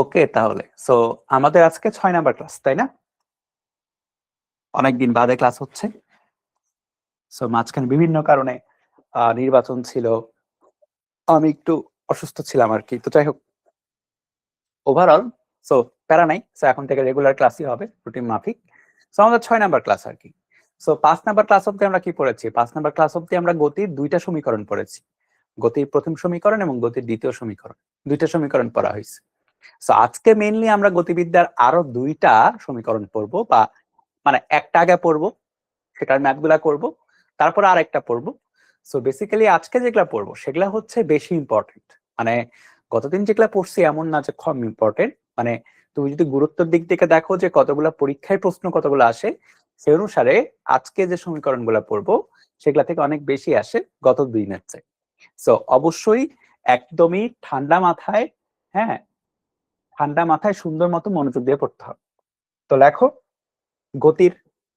ওকে, তাহলে সো আমাদের আজকে 6 নাম্বার ক্লাস, তাই না? অনেকদিন বাদে ক্লাস হচ্ছে। সো মাঝখানে বিভিন্ন কারণে নির্বাচন ছিল, আমি একটু অসুস্থ ছিলাম আর কি। তো যাই হোক, ওভারঅল সো প্যারা নাই। সো এখন থেকে রেগুলার ক্লাসই হবে, রুটিন মাফিক। সো আমাদের 6 নাম্বার ক্লাস আর কি। সো 5 নাম্বার ক্লাস অব্দি আমরা কি পড়েছি? 5 নাম্বার ক্লাস অব্দি আমরা গতির দুইটা সমীকরণ পড়েছি, গতির প্রথম সমীকরণ এবং গতির দ্বিতীয় সমীকরণ, দুইটা সমীকরণ পড়া হয়েছে। সো আজকে মেইনলি আমরা গতিবিদ্যার আরো দুইটা সমীকরণ পড়বো, বা মানে একটা আগে পড়বো, সেটার ম্যাথগুলা করবো, তারপর আর একটা পড়বো। সো বেসিক্যালি আজকে যেগুলা পড়বো সেগুলা হচ্ছে বেশি ইম্পর্টেন্ট। মানে গতদিন যেগুলা পড়ছি এমন না যে কম ইম্পর্টেন্ট, মানে তুমি যদি গুরুত্বের দিক থেকে দেখো যে কতগুলা পরীক্ষায় প্রশ্ন কতগুলো আসে, সে অনুসারে আজকে যে সমীকরণগুলো পড়বো সেগুলা থেকে অনেক বেশি আসে গত দিনের চেয়ে। সো অবশ্যই একদমই ঠান্ডা মাথায়, হ্যাঁ, ঠান্ডা মাথায় সুন্দর মতো মনোযোগ দিয়ে পড়তে হবে। তো লেখো গতির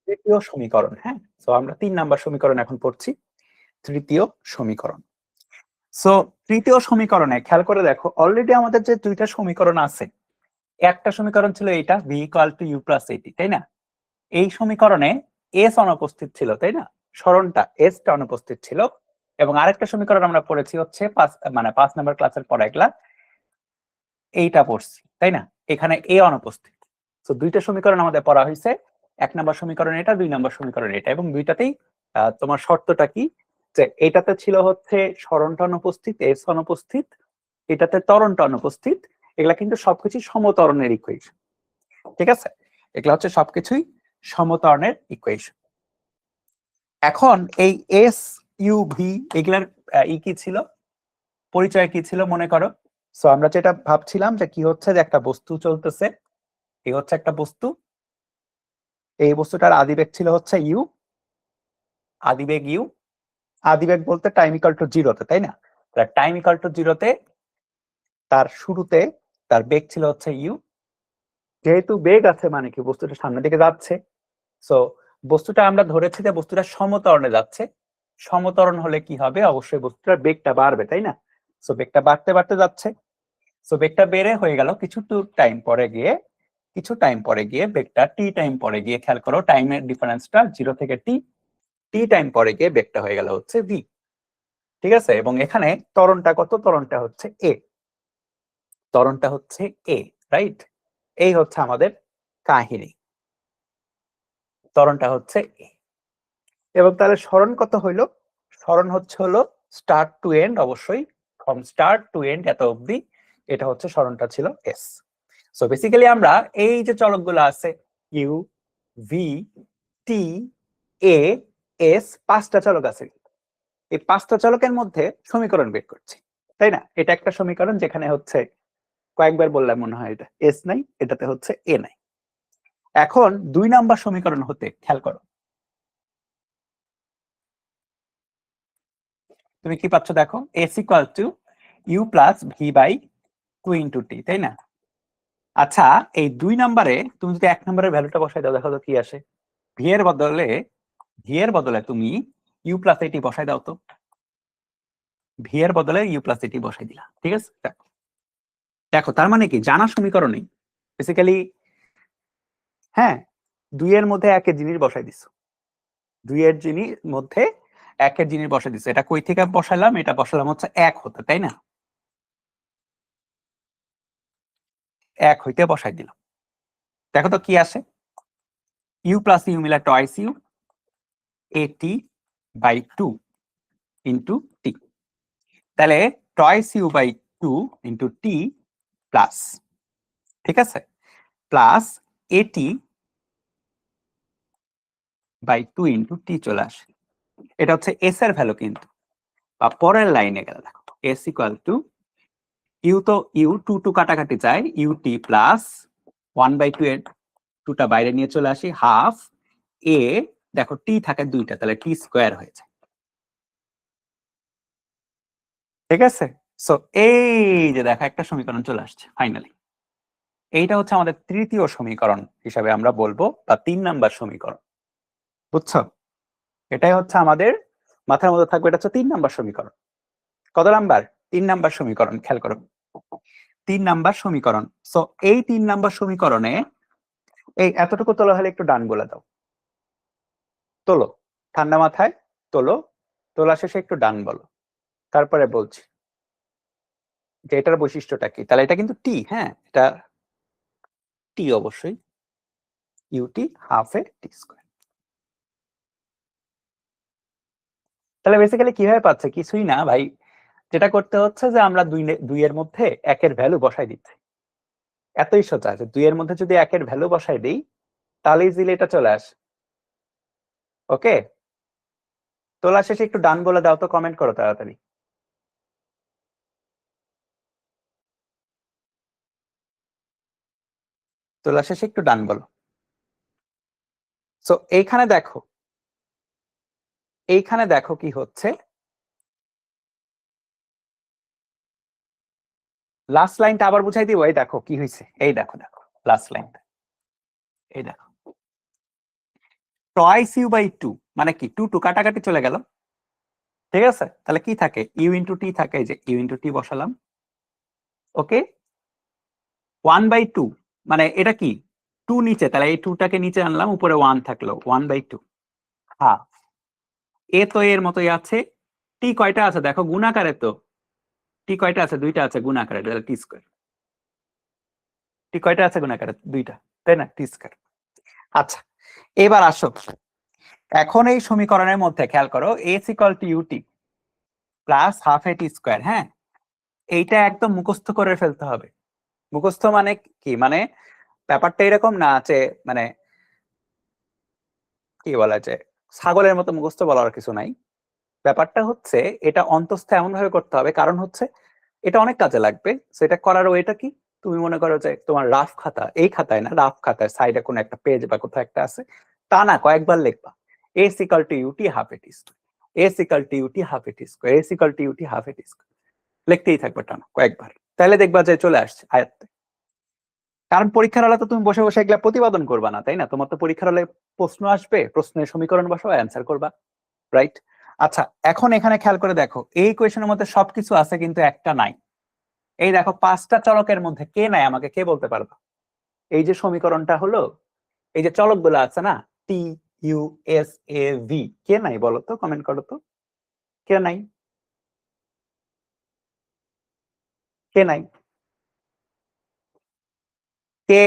তৃতীয় সমীকরণ। হ্যাঁ, সো আমরা 3 নাম্বার সমীকরণ এখন পড়ছি, তৃতীয় সমীকরণ। সো তৃতীয় সমীকরণে খেয়াল করে দেখো, অলরেডি আমাদের যে দুইটা সমীকরণ আছে, একটা সমীকরণ ছিল এইটা v equal to u plus at, তাই না? এই সমীকরণে এস অনুপস্থিত ছিল, তাই না? সরণটা এস টা অনুপস্থিত ছিল। এবং আরেকটা সমীকরণ আমরা পড়েছি হচ্ছে 5 নাম্বার ক্লাসের পর একলা এইটা পড়ছি, তাই না? এখানে এ অনুপস্থিত। তো দুইটা সমীকরণ আমাদের পড়া হয়েছে, 1 নাম্বার সমীকরণ এটা, 2 নাম্বার সমীকরণ এটা, এবং দুইটাতেই তোমার শর্তটা কি, যে এটাতে ছিল হচ্ছে সরণটা অনুপস্থিত, এস অনুপস্থিত, এটাতে ত্বরণটা অনুপস্থিত। এগুলা কিন্তু সবকিছু সমত্বরণের ইকুয়েশন, ঠিক আছে? এগুলা হচ্ছে সবকিছুই সমত্বরণের ইকুয়েশন। এখন এই এস ইউ ভি এগুলার কি ছিল, পরিচয় কি ছিল মনে করো? সো আমরা যেটা ভাবছিলাম যে কি হচ্ছে, যে একটা বস্তু চলতেছে, এই হচ্ছে একটা বস্তু, এই বস্তুটার আদিবেগ ছিল হচ্ছে ইউ, আদিবেগ ইউ, আদিবেগ বলতে টাইম ইকুয়াল টু জিরোতে, তাই না? টাইম ইকুয়াল টু জিরোতে তার শুরুতে তার বেগ ছিল হচ্ছে ইউ। যেহেতু বেগ আছে মানে কি বস্তুটা সামনের দিকে যাচ্ছে, সো বস্তুটা আমরা ধরেছি যে বস্তুটা সমত্বরণে যাচ্ছে। সমত্বরণ হলে কি হবে? অবশ্যই বস্তুটার বেগটা বাড়বে, তাই না? সো বেগটা বাড়তে বাড়তে যাচ্ছে। সো বেগটা বেড়ে হয়ে গেল কিছু টাইম পরে গিয়ে, কিছু টাইম পরে গিয়ে বেগটা টি টাইম পরে গিয়ে, খেয়াল করো টাইমের ডিফারেন্সটা 0 থেকে টি, টি টাইম পরে গিয়ে বেগটা হয়ে গেল হচ্ছে ভি, ঠিক আছে? এবং এখানে ত্বরণটা কত? ত্বরণটা হচ্ছে এ, ত্বরণটা হচ্ছে এ, রাইট? এই হচ্ছে আমাদের কাহিনী, ত্বরণটা হচ্ছে এ। এবং তাহলে সরণ কত হইলো? সরণ হচ্ছে হলো স্টার্ট টু এন্ড, অবশ্যই ফ্রম স্টার্ট টু এন্ড এত অবধি, এটা হচ্ছে সরণটা ছিল এস। সো বেসিক্যালি আমরা এই যে চলকগুলো আছে u, v, t, a, s, 5টা চলক আছে, এই 5টা চলকের মধ্যে সমীকরণ বের করছি, তাই না? এটা একটা সমীকরণ যেখানে হচ্ছে কয়েকবার বললাম মনে হয় এটা এস নাই, এটাতে হচ্ছে এ নাই। এখন 2 নাম্বার সমীকরণ হতে খেয়াল করো, তুমি কি পাচ্ছ দেখো, s equal to u plus v by 2 into t, তাই না? আচ্ছা, এই 2 নাম্বারে তুমি যদি 1 নাম্বারের ভ্যালুটা বসাই দাও, দেখো তো কি আসে। ভি এর বদলে, ভি এর বদলে তুমি ইউ প্লাস এটি বসাই দাও তো, ভি এর বদলে ইউ প্লাস এটি বসাই দিলা, ঠিক আছে? দেখো দেখো, তার মানে কি জানা সমীকরণে বেসিক্যালি, হ্যাঁ, 2 এর মধ্যে একের জিনিস বসাই দিছো, 2 এর জিনিস মধ্যে একের জিনিস বসাই দিছো। এটা কই থেকে বসাইলাম? এটা বসালাম হচ্ছে 1 হতে, তাই না? 1 হইতে বসাই দিলাম। দেখো তো কি আসে, ইউ প্লাস ইউ মিলা twice u, a t by 2 into t. তাহলে twice u by 2 into t plus, ঠিক আছে, প্লাস এটি বাই 2 ইন্টু টি চলে আসে। এটা হচ্ছে এস এর ভ্যালু, কিন্তু বা পরের লাইনে গেলে দেখো এস ইকুয়াল টু ইউ, তো ইউ টু টু কাটাকাটি যায়, ইউ টি প্লাস 1/2 এর 2টা বাইরে নিয়ে চলে আসি, হাফ এ, দেখো টি থাকে 2টা, তাহলে টি স্কোয়ার হয়ে যায়, ঠিক আছে? সো এই যে দেখো একটা সমীকরণ চলে আসছে ফাইনালি। এইটা হচ্ছে আমাদের তৃতীয় সমীকরণ হিসাবে আমরা বলবো, বা 3 নাম্বার সমীকরণ, বুঝছো? এটাই হচ্ছে আমাদের মাথার মধ্যে থাকবে, এটা হচ্ছে 3 নাম্বার সমীকরণ। কত নাম্বার? 3 নাম্বার সমীকরণ। খেয়াল করো 3 নাম্বার সমীকরণ। সো এই 3 নাম্বার সমীকরণে এই এতটুকু তোলা হলে একটু ডান বলে দাও। তোলো, ঠান্ডা মাথায় তোলো, তোলা শেষে একটু ডান বলো, তারপরে বলছি যে এটার বৈশিষ্ট্যটা কি। তাহলে এটা কিন্তু টি, হ্যাঁ এটা টি অবশ্যই, UT half a t square. তাহলে বেসিক্যালি কিভাবে পাচ্ছে? কিছুই না ভাই, যেটা করতে হচ্ছে যে আমরা দুই এর মধ্যে একের ভ্যালু বসাই দিচ্ছি। এতই সোজা যে 2 এর মধ্যে যদি একের ভ্যালু বসাই দিই তাহলে ইজিলি এটা চলে আসে। ওকে, তোলা শেষে একটু ডান বলে দাও তো, কমেন্ট করো তাড়াতাড়ি। তোলা শেষে একটু ডান বলো। সো এইখানে দেখো, এইখানে দেখো কি হচ্ছে, লাস্ট লাইনটা আবার বুঝাই দিব। এই দেখো কি হয়েছে, এই দেখো দেখো লাস্ট লাইনটা, এই দেখো টয়েস ইউ বাই 2 মানে কি 2 2 কাটাকাটি চলে গেল, ঠিক আছে? তাহলে কি থাকে, ইউ ইন্টু টি থাকে, এই যে ইউ ইন্টু টি বসালাম। ওকে, 1/2 মানে এটা কি 2 নিচে, তাহলে এই 2টাকে নিচে আনলাম, উপরে 1 থাকলো 1/2। হ্যাঁ, এ তো এর মতোই আছে। টি কয়টা আছে দেখো, গুণাকারে তো টি কয়টা আছে, 2টা আছে গুণাকারে, তাহলে টি স্কয়ার। টি কয়টা আছে গুণাকারে, 2টা, তাই না? T square. আচ্ছা, এবার আসো, এখন এই সমীকরণের মধ্যে খেয়াল করো s equal to u t plus half a t square. হ্যাঁ, এইটা একদম মুখস্থ করে ফেলতে হবে। মুখস্থ মানে কি, মানে ব্যাপারটা এরকম না যে মানে কি বলা যায় ছাগলের মতো মুখস্থ বলার কিছু নাই। ব্যাপারটা হচ্ছে এটা অন্তস্থ এমন ভাবে করতে হবে, কারণ হচ্ছে এটা অনেক কাজে লাগবে। সেটা করার ওয়েটা কি, তুমি মনে করো যে তোমার রাফ খাতা, এই খাতায় না, রাফ খাতায় সাইডে কোনো একটা পেজ বা কোথাও একটা আছে, তা না কয়েকবার লিখবা s equal to u t half a t square, s equal to u t half a t square, s equal to u t half a t square, লিখতেই থাকবে টানা কয়েকবার, তাহলে দেখবা যে চলে আসছে আয়ত্তে। কারণ পরীক্ষার হলে তো তুমি বসে বসে এগুলা প্রতিপাদন করবা না, তাই না? তোমার তো পরীক্ষার হলে প্রশ্ন আসবে, প্রশ্নের সমীকরণ বসাও, অ্যান্সার করবা, রাইট? আচ্ছা, এখন এখানে খেয়াল করে দেখো এই কোয়েশনের মধ্যে সবকিছু আছে কিন্তু একটা নাই। এই দেখো 5টা চলকের মধ্যে কে নাই, আমাকে কে বলতে পারবা? এই যে সমীকরণটা হলো, এই যে চলক গুলো আছে না, t u s a v, কে নাই বলো তো, কমেন্ট করো তো, কে নাই? কে নাই? কে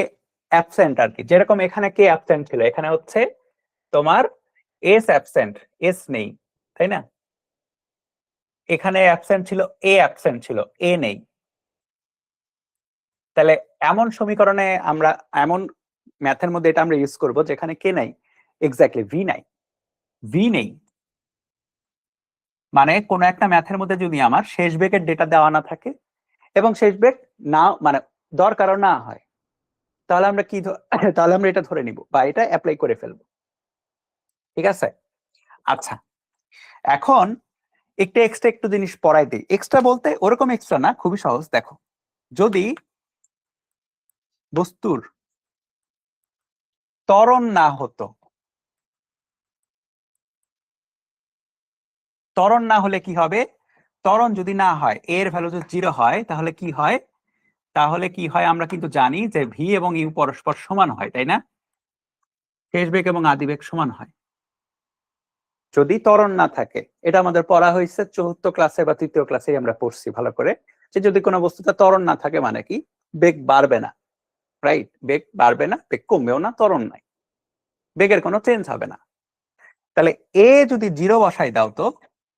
অ্যাবসেন্ট আর কি, যেরকম এখানে কে অ্যাবসেন্ট ছিল, এখানে হচ্ছে তোমার এস অ্যাবসেন্ট, এস নেই, তাই না? এখানে অ্যাবসেন্ট ছিল, এ অ্যাবসেন্ট ছিল, এ নেই। তাহলে এমন সমীকরণে আমরা, এমন ম্যাথের মধ্যে এটা আমরা ইউজ করব যেখানে কে নাই, এক্স্যাক্টলি ভি নাই, ভি নেই। মানে কোন একটা ম্যাথের মধ্যে যদি আমার শেষ ব্রেকের ডেটা দেওয়া না থাকে এবং শেষ ব্রেক না মানে দরকারও না হয়, তাহলে আমরা কি তাহলে আমরা এটা ধরে নিব বা এটা অ্যাপ্লাই করে ফেলবো, ঠিক আছে? আচ্ছা, এখন এক্সট্রা একটু জিনিস পড়াই দিই। এক্সট্রা বলতে ওরকম এক্সট্রা না, খুবই সহজ। দেখো, যদি বস্তুর ত্বরণ না হতো, ত্বরণ না হলে কি হবে? ত্বরণ যদি না হয়, এর ভ্যালু যদি 0 হয়, তাহলে কি হয়? তাহলে কি হয় আমরা কিন্তু জানি যে ভি এবং ইউ পরস্পর সমান হয়, তাই না? শেষ বেগ এবং আদি বেগ সমান হয় যদি ত্বরণ না থাকে। এটা আমাদের পড়া হয়েছে 4র্থ ক্লাসে বা 3য় ক্লাসে, আমরা পড়ছি ভালো করে, যে যদি কোনো বস্তুতে ত্বরণ না থাকে মানে কি, বেগ বাড়বে না, রাইট? বেগ বাড়বে না, বেগ কমবেও না, ত্বরণ নাই, বেগের কোনো চেঞ্জ হবে না। তাহলে এ যদি 0 বসাই দাও তো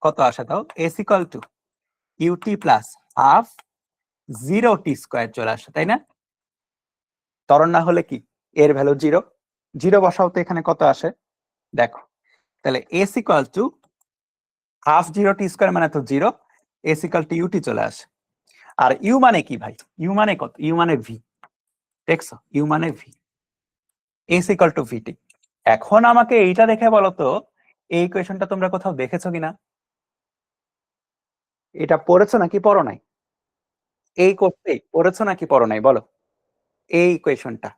কত আসে, দাও s equal to u t plus half 0 t square চলে আসে, তাই না? ত্বরণ না হলে কি, এর ভ্যালু 0, 0 বসাও তো এখানে কত আসে দেখো। তাহলে S equal to half 0 t square মানে তো 0, এস ইকুয়াল টু ইউটি চলে আসে। আর ইউ মানে কি ভাই, ইউ মানে কত? ইউ মানে ভি, দেখছো? ইউ মানে ভি, এস ইকুয়াল টু ভিটি। এখন আমাকে এইটা দেখে বলো তো, এই ইকুয়েশনটা তোমরা কোথাও দেখেছো কিনা? এটা পড়েছো নাকি পড়ো নাই? এই কোর্সেই পড়েছো নাকি পড়ো নাই বলো? এই ইকুয়েশনটা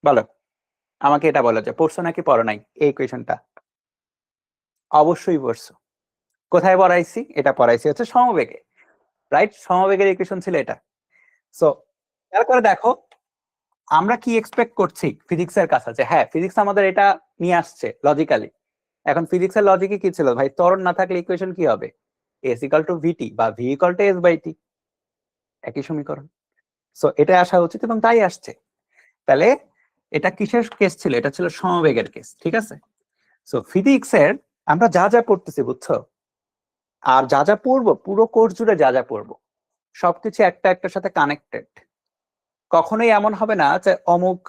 বলো, আমাকে এটা বলো যে পড়ছো নাকি পড়ো নাই এই ইকুয়েশনটা? অবশ্যই পড়ছো। কোথায় পড়াইছি? এটা পড়াইছি হচ্ছে সমবেগে, রাইট? সমবেগের ইকুয়েশন ছিল এটা। সো খেয়াল করে দেখো আমরা কি এক্সপেক্ট করছি ফিজিক্সের কাছে, যে হ্যাঁ ফিজিক্স আমাদের এটা নিয়ে আসছে লজিক্যালি। এখন ফিজিক্সের লজিকে কি ছিল ভাই, ত্বরণ না থাকলে ইকুয়েশন কি হবে, এস ইকুয়াল টু ভিটি বা v equal to s by t, একই সমীকরণ। সো এটা আসা উচিত এবং তাই আসছে। তাহলে এটা কিসের কেস ছিল, এটা ছিল সমবেগের কেস, ঠিক আছে। সো ফিজিক্সের আমরা যা যা পড়তেছি বুঝছো, আর যা যা পড়বো পুরো কোর্স জুড়ে যা যা পড়বো সবকিছু একটা একটার সাথে কানেক্টেড। কখনোই এমন হবে না যে অমুক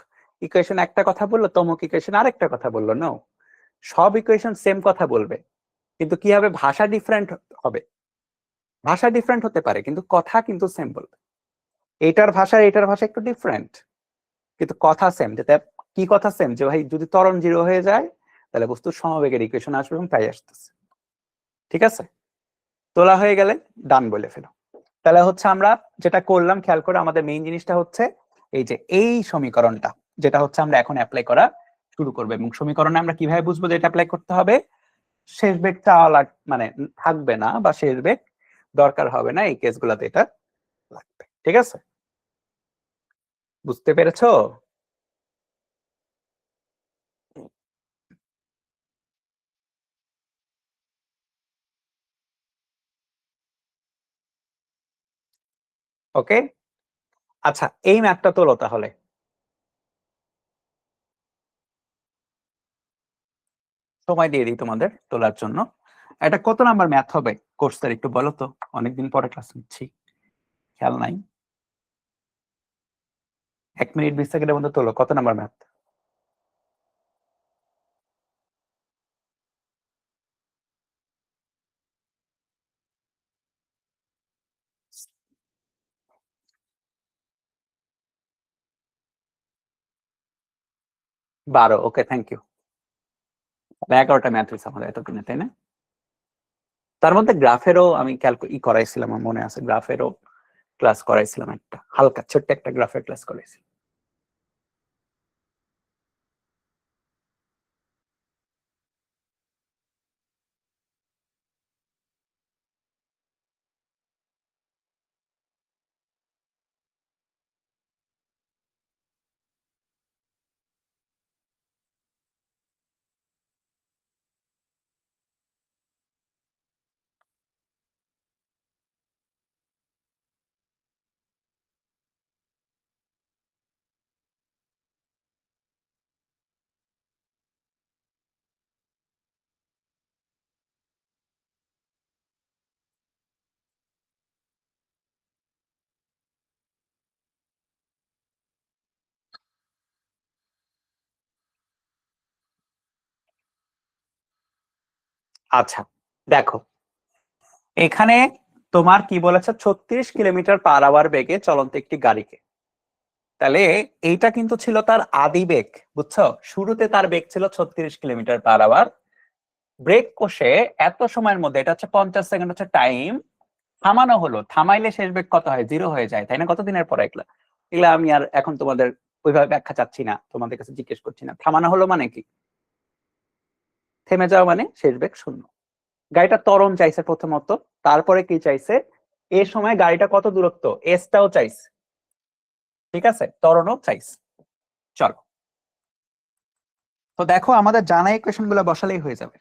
ইকুয়েশন একটা কথা বললো তমুক ইকুয়েশন আরেকটা কথা বললো, নো, সব ইকুয়েশন সেম কথা বলবে, কিন্তু কি হবে, ভাষা ডিফারেন্ট হবে। ভাষা ডিফারেন্ট হতে পারে কিন্তু কথা কিন্তু সেম বলবে। এটার ভাষা একটু ডিফারেন্ট, কিন্তু কথা সেম। যেটা কি কথা সেম, যে ভাই যদি ত্বরণ জিরো হয়ে যায় তাহলে বস্তুর সমবেগের ইকুয়েশন আসবে এবং তাই আসতেছে, ঠিক আছে। তোলা হয়ে গেলে ডান বলে ফেলো। তাহলে হচ্ছে আমরা যেটা করলাম খেয়াল করে, আমাদের মেইন জিনিসটা হচ্ছে এই যে এই সমীকরণটা, যেটা হচ্ছে আমরা এখন অ্যাপ্লাই করা শুরু করবো। এবং সমীকরণে আমরা কিভাবে বুঝবো যে এটা অ্যাপ্লাই করতে হবে, শেষ বেগ চাওয়া মানে থাকবে না, বা শেষ বেগ দরকার হবে না, এই কেসগুলোতে এটা লাগবে, ঠিক আছে। বুঝতে পেরেছো? ওকে, আচ্ছা এই ম্যাথটা তোলো তাহলে। সময় দিয়ে দিই তোমাদের তোলার জন্য। এটা কত নাম্বার ম্যাথ হবে কোর্সের একটু বলো তো, অনেকদিন পরে ক্লাস নিচ্ছি, খেয়াল নাই। 1 মিনিট 20 সেকেন্ডের মধ্যে তোলো, কত নাম্বার ম্যাথ? বারো, ওকে থ্যাংক ইউ। 11টা ম্যাথ হয়েছে আমাদের এতদিনে, তাই না? তার মধ্যে গ্রাফেরও আমি করাইছিলাম, আমার মনে আছে, গ্রাফেরও ক্লাস করাইছিলাম, একটা হালকা ছোট্ট একটা গ্রাফের ক্লাস করাইছিলাম। আচ্ছা দেখো, এখানে তোমার কি বলেছে, 36 কিলোমিটার/আওয়ার বেগে চলন্ত একটি গাড়িকে। তাহলে এইটা কিন্তু ছিল তার আদি বেগ, বুঝছো, শুরুতে তার বেগ ছিল 36 কিলোমিটার/আওয়ার। ব্রেক কষে এত সময়ের মধ্যে, এটা হচ্ছে 50 সেকেন্ড হচ্ছে টাইম, থামানো হলো। থামাইলে শেষ বেগ কত হয়, জিরো হয়ে যায়, তাই না? কতদিনের পর এগুলা, এগুলা আমি আর এখন তোমাদের ওইভাবে ব্যাখ্যা চাচ্ছি না, তোমাদের কাছে জিজ্ঞেস করছি না। থামানো হলো মানে কি, থেমে যাওয়া মানে শেষ বেগ শূন্য। গাড়িটা ত্বরণ চাইছে প্রথমত, তারপরে কি চাইছে, এ সময় গাড়িটা কত দূরত্ব, এসটাও চাইছে, ঠিক আছে, ত্বরণও চাইছে। চলো, তো দেখো আমাদের জানা ইকুয়েশন গুলো বসালেই হয়ে যাবে।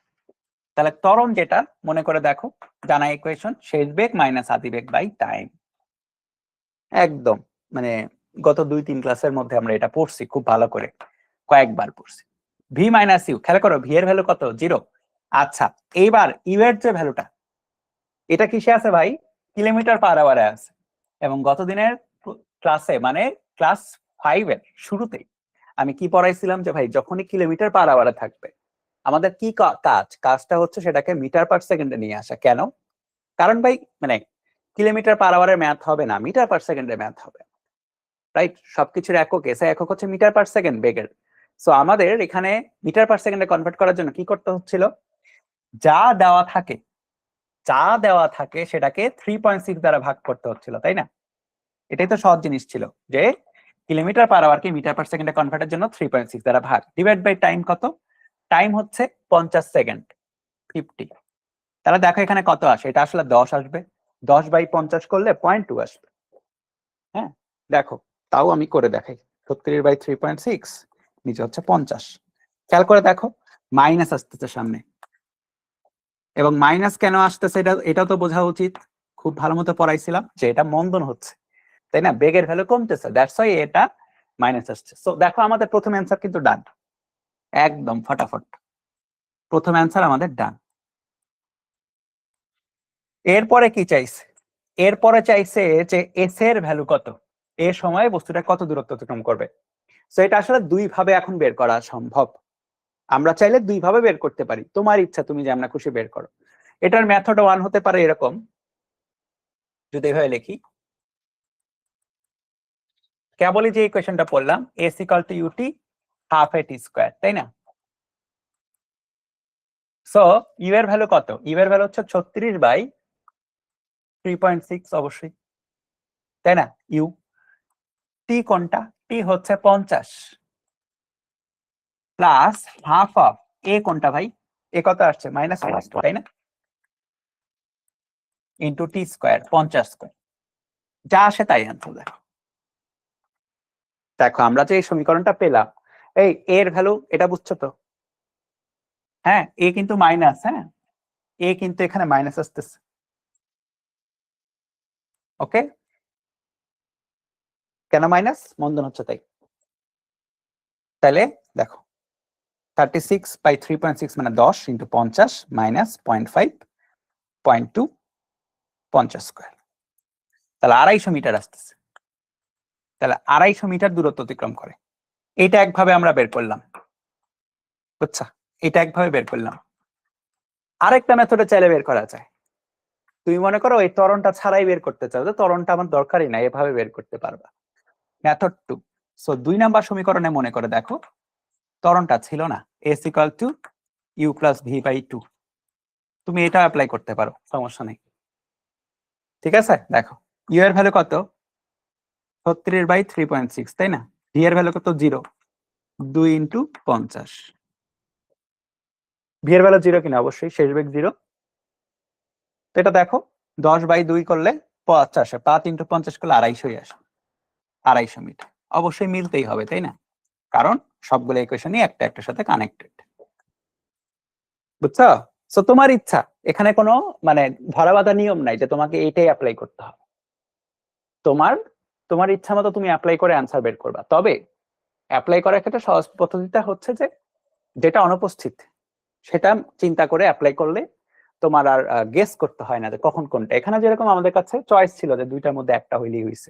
তাহলে ত্বরণ যেটা, মনে করে দেখো, জানা ইকুয়েশন শেষ বেগ মাইনাস আদি বেগ বাই টাইম। একদম, মানে গত 2-3 ক্লাসের মধ্যে আমরা এটা পড়ছি খুব ভালো করে, কয়েকবার পড়ছি। ভি মাইনাস ইউ, খেয়াল করো ভি এর ভ্যালু কত, 0। আচ্ছা, এইবার ইউ এর যে ভ্যালুটা, এটা কিসে আছে ভাই, কিলোমিটার/আওয়ারে আছে। এবং গত দিনের ক্লাসে, মানে ক্লাস 5 এর শুরুতেই আমি কি পড়াইছিলাম, যে ভাই যখনই কিলোমিটার/আওয়ারে থাকবে আমাদের কি কাজটা হচ্ছে সেটাকে মিটার/সেকেন্ডে নিয়ে আসা। কেন? কারণ ভাই মানে কিলোমিটার/আওয়ারের ম্যাথ হবে না, মিটার/সেকেন্ডের ম্যাথ হবে, রাইট? সবকিছুর একক, এসে একক হচ্ছে মিটার/সেকেন্ড বেগের। সো আমাদের এখানে মিটার/সেকেন্ডে কনভার্ট করার জন্য কি করতে হচ্ছিল, যা দেওয়া থাকে সেটাকে 3.6 দ্বারা ভাগ করতে হচ্ছিল, তাই না? এটাই তো সহজ জিনিস ছিল, যে কিলোমিটার/আওয়ারকে মিটার/সেকেন্ডে কনভার্টের জন্য 3.6 দ্বারা ভাগ, ডিভাইড বাই টাইম কত, টাইম হচ্ছে 50 সেকেন্ড, 50। তাহলে দেখো এখানে কত আসে, এটা আসলে 10 আসবে, 10/50 করলে 0.2 আসবে। হ্যাঁ, দেখো তাও আমি করে দেখাই। 36/3.6 নিচে হচ্ছে 50। খেয়াল করে দেখো মাইনাস আসতেছে সামনে, এবং মাইনাস কেন আসতেছে এটা তো বোঝা উচিত। খুব ভালো মতো পড়াইছিলাম যে এটা মন্দন হচ্ছে, তাই না? বেগের ভ্যালু কমতেছে, দ্যাটস ওয়াই এটা মাইনাস আসছে। সো দেখো আমাদের প্রথম অ্যান্সার কিন্তু ডান, একদম ফটাফট প্রথম অ্যান্সার আমাদের ডান। এরপরে কি চাইছে? এরপরে চাইছে যে এস এর ভ্যালু কত, এ সময়ে বস্তুটা কত দূরত্ব অতিক্রম করবে। সো এটা আসলে দুই ভাবে এখন বের করা সম্ভব। আমরা চাইলে দুই ভাবে বের করতে পারি, তোমার ইচ্ছা তুমি যে আমরা খুশি বের করো। এটার মেথড ওয়ান হতে পারে এরকম, যদি এভাবে লিখি, কেবলই যে ইকুয়েশনটা পড়লাম s equal to u t half a t square, তাই না? সো ইউ এর ভ্যালু কত? ইউ এর ভ্যালু হচ্ছে 36/3.6 অবশ্যই, তাই না? ইউ টি কোনটা? টি হচ্ছে 50 প্লাস হাফ অফ এ কোনটা ভাই? এ কত আসছে? মাইনাস 5, তাই না? ইন্টু টি স্কোয়ার 50 স্কোয়ার, যা আসে তাই আনসার। দেখো দেখো আমরা যে এই সমীকরণটা পেলাম, এই এর ভ্যালু এটা বুঝছো তো? হ্যাঁ, এ কিন্তু মাইনাস, হ্যাঁ এ কিন্তু এখানে মাইনাস আসতেছে, ওকে? কেন মাইনাস? মন্দন হচ্ছে তাই। তাহলে দেখো 36/3.6 মানে 10 ইন্টু 50 মাইনাস 0.5 0.2 50 স্কোয়ার, তাহলে 250 মিটার আসতেছে। তাহলে 250 মিটার দূরত্ব অতিক্রম করে। এটা একভাবে আমরা বের করলাম, বুঝছা? এটা একভাবে বের করলাম। আরেকটা মেথডে চাইলে বের করা যায়। তুমি মনে করো এই ত্বরণটা ছাড়াই বের করতে চাও, যে ত্বরণটা আমার দরকারই না, এভাবে বের করতে পারবা। মেথড টু, সো 2 নাম্বার সমীকরণে মনে করে দেখো ত্বরণটা ছিল না, s equal to u plus v by two, তুমি এটা অ্যাপ্লাই করতে পারো, সমস্যা নেই। ঠিক আছে, দেখো ইউ এর ভ্যালু কত? 36/3.6, তাই না? ভি এর ভ্যালু কত? 0, 2 ইন্টু 50। ভি এর ভ্যালু 0 কিনা? অবশ্যই, শেষ বেগ 0। তো এটা দেখো 10/2 করলে 50 আসে, 5 ইন্টু 50 করলে 250 আসে, 250 মিটার। অবশ্যই মিলতেই হবে, তাই না? কারণ সবগুলো ইকুয়েশনই একটা একটার সাথে কানেক্টেড, বুঝছো? সো তোমার ইচ্ছা, এখানে কোনো মানে ধরা বাঁধা নিয়ম নাই যে তোমাকে এইটাই অ্যাপ্লাই করতে হবে। তোমার তোমার ইচ্ছা মতো তুমি অ্যাপ্লাই করে অ্যান্সার বের করবা। তবে অ্যাপ্লাই করার ক্ষেত্রে সহজ পদ্ধতিটা হচ্ছে যে যেটা অনুপস্থিত সেটা চিন্তা করে অ্যাপ্লাই করলে তোমার আর গেস করতে হয় না যে কখন কোনটা। এখানে যেরকম আমাদের কাছে চয়েস ছিল যে দুইটার মধ্যে একটা হইলেই হয়েছে,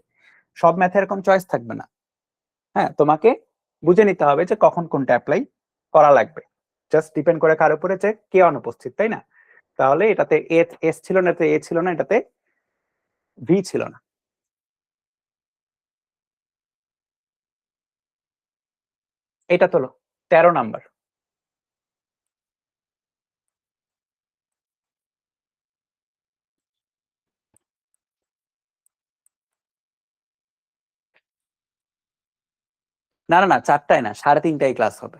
সব ম্যাথে এরকম চয়েস থাকবে না। হ্যাঁ, তোমাকে বুঝে নিতে হবে যে কখন কোনটা অ্যাপ্লাই করা লাগবে। জাস্ট ডিপেন্ড করে কার উপরে যে কে অনুপস্থিত, তাই না? তাহলে এটাতে এস ছিল না, এটাতে এ ছিল না, এটাতে ভি ছিল না। এটা তো 13 নাম্বার। না না না, 4টায় না, 3:30টায় ক্লাস হবে।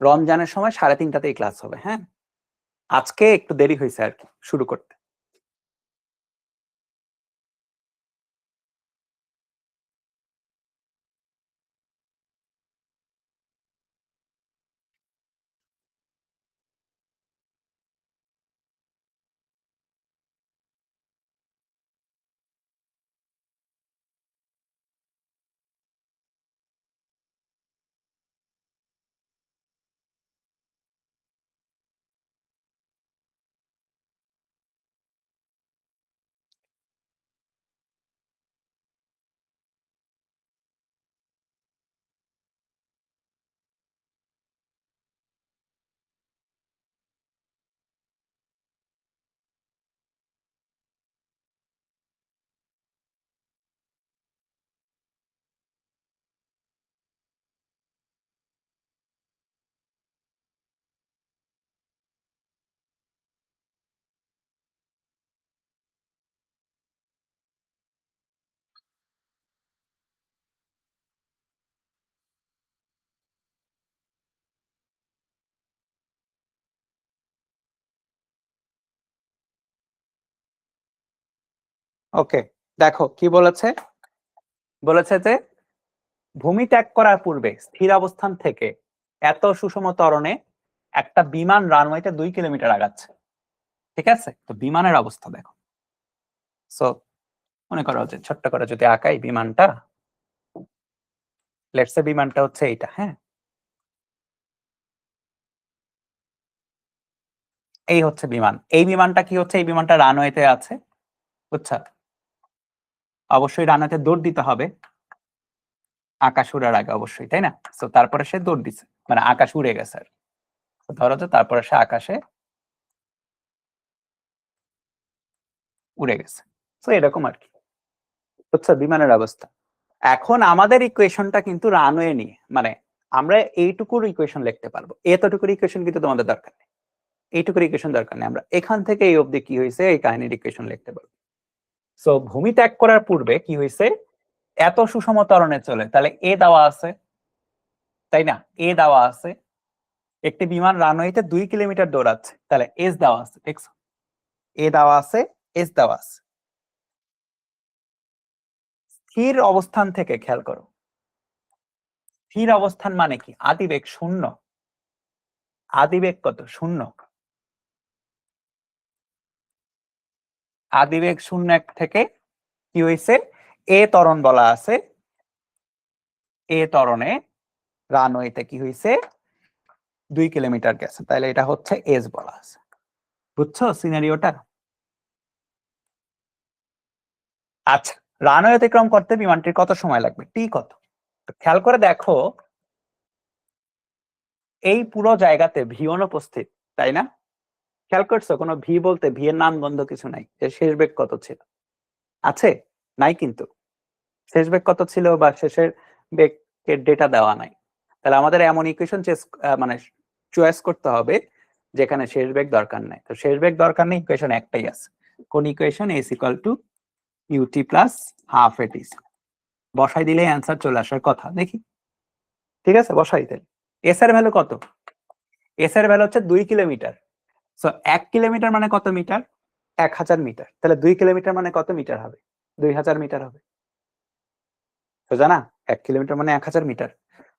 রমজানের সময় 3:30টাতেই ক্লাস হবে। হ্যাঁ, আজকে একটু দেরি হয়েছে আর কি শুরু করতে। ওকে, দেখো কি বলেছে। বলেছে যে ভূমি ত্যাগ করার পূর্বে স্থির অবস্থান থেকে এত সুষম ত্বরণে একটা বিমান রানওয়েতে 2 কিলোমিটার আগাচ্ছে। ঠিক আছে, তো বিমানের অবস্থা দেখো। সো মনে করো যে ছোট্ট করে যদি আঁকাই বিমানটা, লেটস সে বিমানটা হচ্ছে এইটা। হ্যাঁ, এই হচ্ছে বিমান। এই বিমানটা কি হচ্ছে, এই বিমানটা রানওয়েতে আছে, বুঝছা? অবশ্যই রানওয়েতে দৌড় দিতে হবে আকাশ উড়ার আগে, অবশ্যই, তাই না? তো তারপরে সে দৌড় দিছে, মানে আকাশ উড়ে গেছে আর ধরো যে তারপরে সে আকাশে উড়ে গেছে। তো এরকম আর কি, বুঝছো বিমানের অবস্থা। এখন আমাদের ইকুয়েশনটা কিন্তু রানওয়ে নিয়ে, মানে আমরা এইটুকুর ইকুয়েশন লিখতে পারবো, এতটুকুর ইকুয়েশন কিন্তু তোমাদের দরকার নেই, এইটুকুর ইকুয়েশন দরকার নেই। আমরা এখান থেকে এই অবধি কি হয়েছে এই কাহিনীর ইকুয়েশন লিখতে পারবো। সো ভূমি ত্যাগ করার পূর্বে কি হয়েছে, এত সুষম ত্বরণে চলে, তাহলে এ দেওয়া আছে, তাই না? এ দেওয়া আছে, একটি বিমান রানওয়েতে 2 কিলোমিটার দৌড়াচ্ছে, তাহলে এস দেওয়া আছে, দেখছো? এ দেওয়া আছে, এস দেওয়া আছে। স্থির অবস্থান থেকে খেয়াল করো, স্থির অবস্থান মানে কি? আদিবেগ শূন্য। আদিবেগ কত? শূন্য। আদিবেগ শূন্য এক থেকে কি হয়েছে, এ ত্বরণ বলা আছে, এ ত্বরণে রানওয়েতে কি হয়েছে, 2 কিলোমিটার গেছে, তাহলে এটা হচ্ছে এস বলা আছে। বুঝছো সিনারিওটা? আচ্ছা, রানওয়ে অতিক্রম করতে বিমানটির কত সময় লাগবে, টি কত? খেয়াল করে দেখো, এই পুরো জায়গাতে ভি অনুপস্থিত, তাই না? খেয়াল করছো কোনো ভি বলতে, ভি এর নাম গন্ধ কিছু নাই। এর শেষ বেগ কত ছিল? আছে? নাই কিন্তু। শেষ বেগ কত ছিল বা শেষের বেগের ডেটা দেওয়া নাই। তাহলে আমাদের এমন ইকুয়েশন মানে চয়েস করতে হবে যেখানে শেষ বেগ দরকার নাই। তো শেষ বেগ দরকার নেই, ইকুয়েশন একটাই আছে। কোন equation? S equal to u t plus half a t. বসাই দিলে অ্যান্সার চলে আসার কথা, দেখি। ঠিক আছে, বসাই দিলে। এস এর ভ্যালু কত? এস এর ভ্যালু হচ্ছে 2 কিলোমিটার। সো 1 কিলোমিটার মানে কত মিটার? 1000 মিটার। তাহলে 2 কিলোমিটার মানে কত মিটার হবে? 2000 মিটার হবে। সোজা না? 1 কিলোমিটার মানে 1000 মিটার,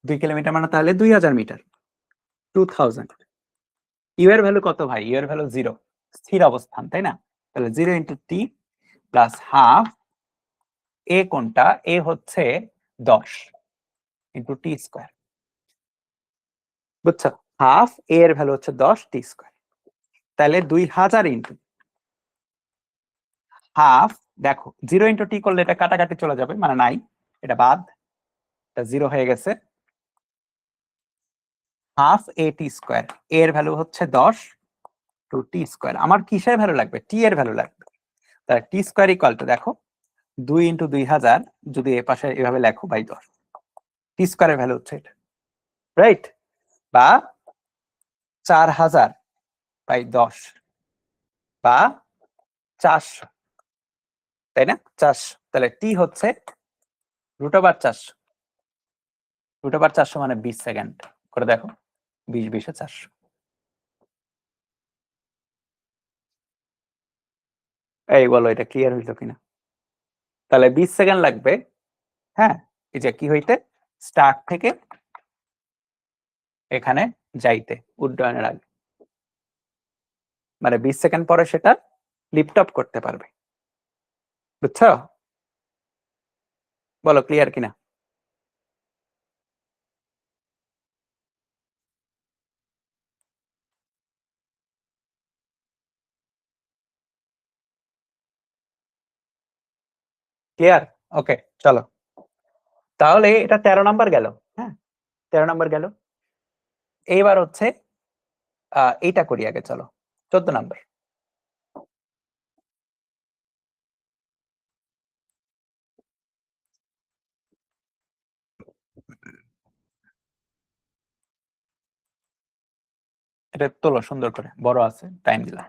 2 কিলোমিটার মানে তাহলে 2000 মিটার, 2000। ইউ এর ভ্যালু কত ভাই? ইউ এর ভ্যালু 0, স্থির অবস্থান, তাই না? তাহলে 0 × টি প্লাস হাফ, এ কোনটা? এ হচ্ছে 10 × টি স্কোয়ার, বুঝছো? হাফ এ এর ভ্যালু হচ্ছে 10 টি স্কোয়ার, তাহলে 2000 ইন্টু হাফ। দেখো 0 × টি করলে এটা কাটাকাটি চলে যাবে, মানে নাই, এটা বাদ, এটা 0 হয়ে গেছে। হাফ এ টি স্কোয়ার, এর ভ্যালু হচ্ছে 10 টু টি স্কোয়ার। আমার কিসের ভ্যালু লাগবে? টি এর ভ্যালু লাগবে। তাহলে টি স্কোয়ার ইকুয়াল টু, দেখো 2 × 2000, যদি এ পাশে এভাবে লেখো বাই 10, টি স্কোয়ারের ভ্যালু হচ্ছে এটা, রাইট? বা 4000/10 বা 400, তাই না? 400, তাহলে টি হচ্ছে √400। √400 মানে 20 সেকেন্ড। করে দেখো, 20 20 400। এই বলো এটা ক্লিয়ার হইলো কিনা? তাহলে 20 সেকেন্ড লাগবে, হ্যাঁ, এই যে কি হইতে, স্টার্ট থেকে এখানে যাইতে, উড্ডয়নের আগে, মানে 20 সেকেন্ড পরে সেটা লিফট অফ করতে পারবে। বুঝছো? বলো ক্লিয়ার কিনা? ক্লিয়ার? ওকে, চলো তাহলে এটা 13 নাম্বার গেল। হ্যাঁ, 13 নাম্বার গেল। এইবার হচ্ছে এইটা করি আগে, চলো 14 নাম্বার। এটা তোলো সুন্দর করে, বড় আছে, টাইম দিলাম।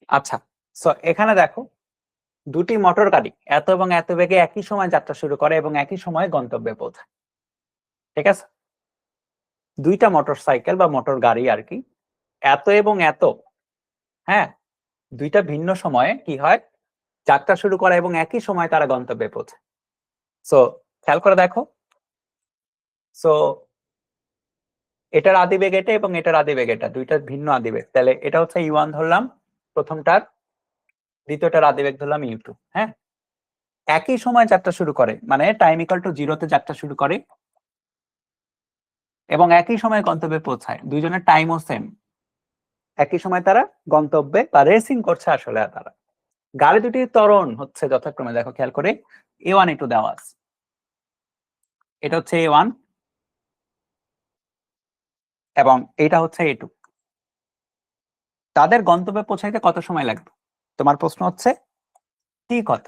আচ্ছা, সো এখানে দেখো দুটি মোটর গাড়ি এত এবং এত বেগে একই সময় যাত্রা শুরু করে এবং একই সময় গন্তব্যে পৌঁছায়। ঠিক আছে, দুইটা মোটর সাইকেল বা মোটর গাড়ি আর কি এত এবং এত, হ্যাঁ, দুইটা ভিন্ন সময়ে কি হয় যাত্রা শুরু করে এবং একই সময় তারা গন্তব্যে পৌঁছায়। সো খেয়াল করে দেখো, সো এটার আদিবেগ এটা এবং এটার আদিবেগ এটা, দুইটা ভিন্ন আদিবেগ, তাহলে এটা হচ্ছে ইউ1 ধরলাম প্রথমটার, দ্বিতীয়টার আদিবেগ ধরলাম ইউ2। হ্যাঁ, একই সময় যাত্রা শুরু করে মানে টাইম ইকুয়াল টু 0 তে যাত্রা শুরু করে এবং একই সময় গন্তব্যে পৌঁছায়, দুইজনের টাইমও সেম, একই সময় তারা গন্তব্যে বা রেসিং করছে আসলে তারা। গাড়ি দুটির ত্বরণ হচ্ছে যথাক্রমে, দেখো খেয়াল করে, a1 a2 দেওয়া আছে, এটা হচ্ছে a1 এবং এটা হচ্ছে a2। তাদের গন্তব্যে পৌঁছাইতে কত সময় লাগবে? তোমার প্রশ্ন হচ্ছে t কত?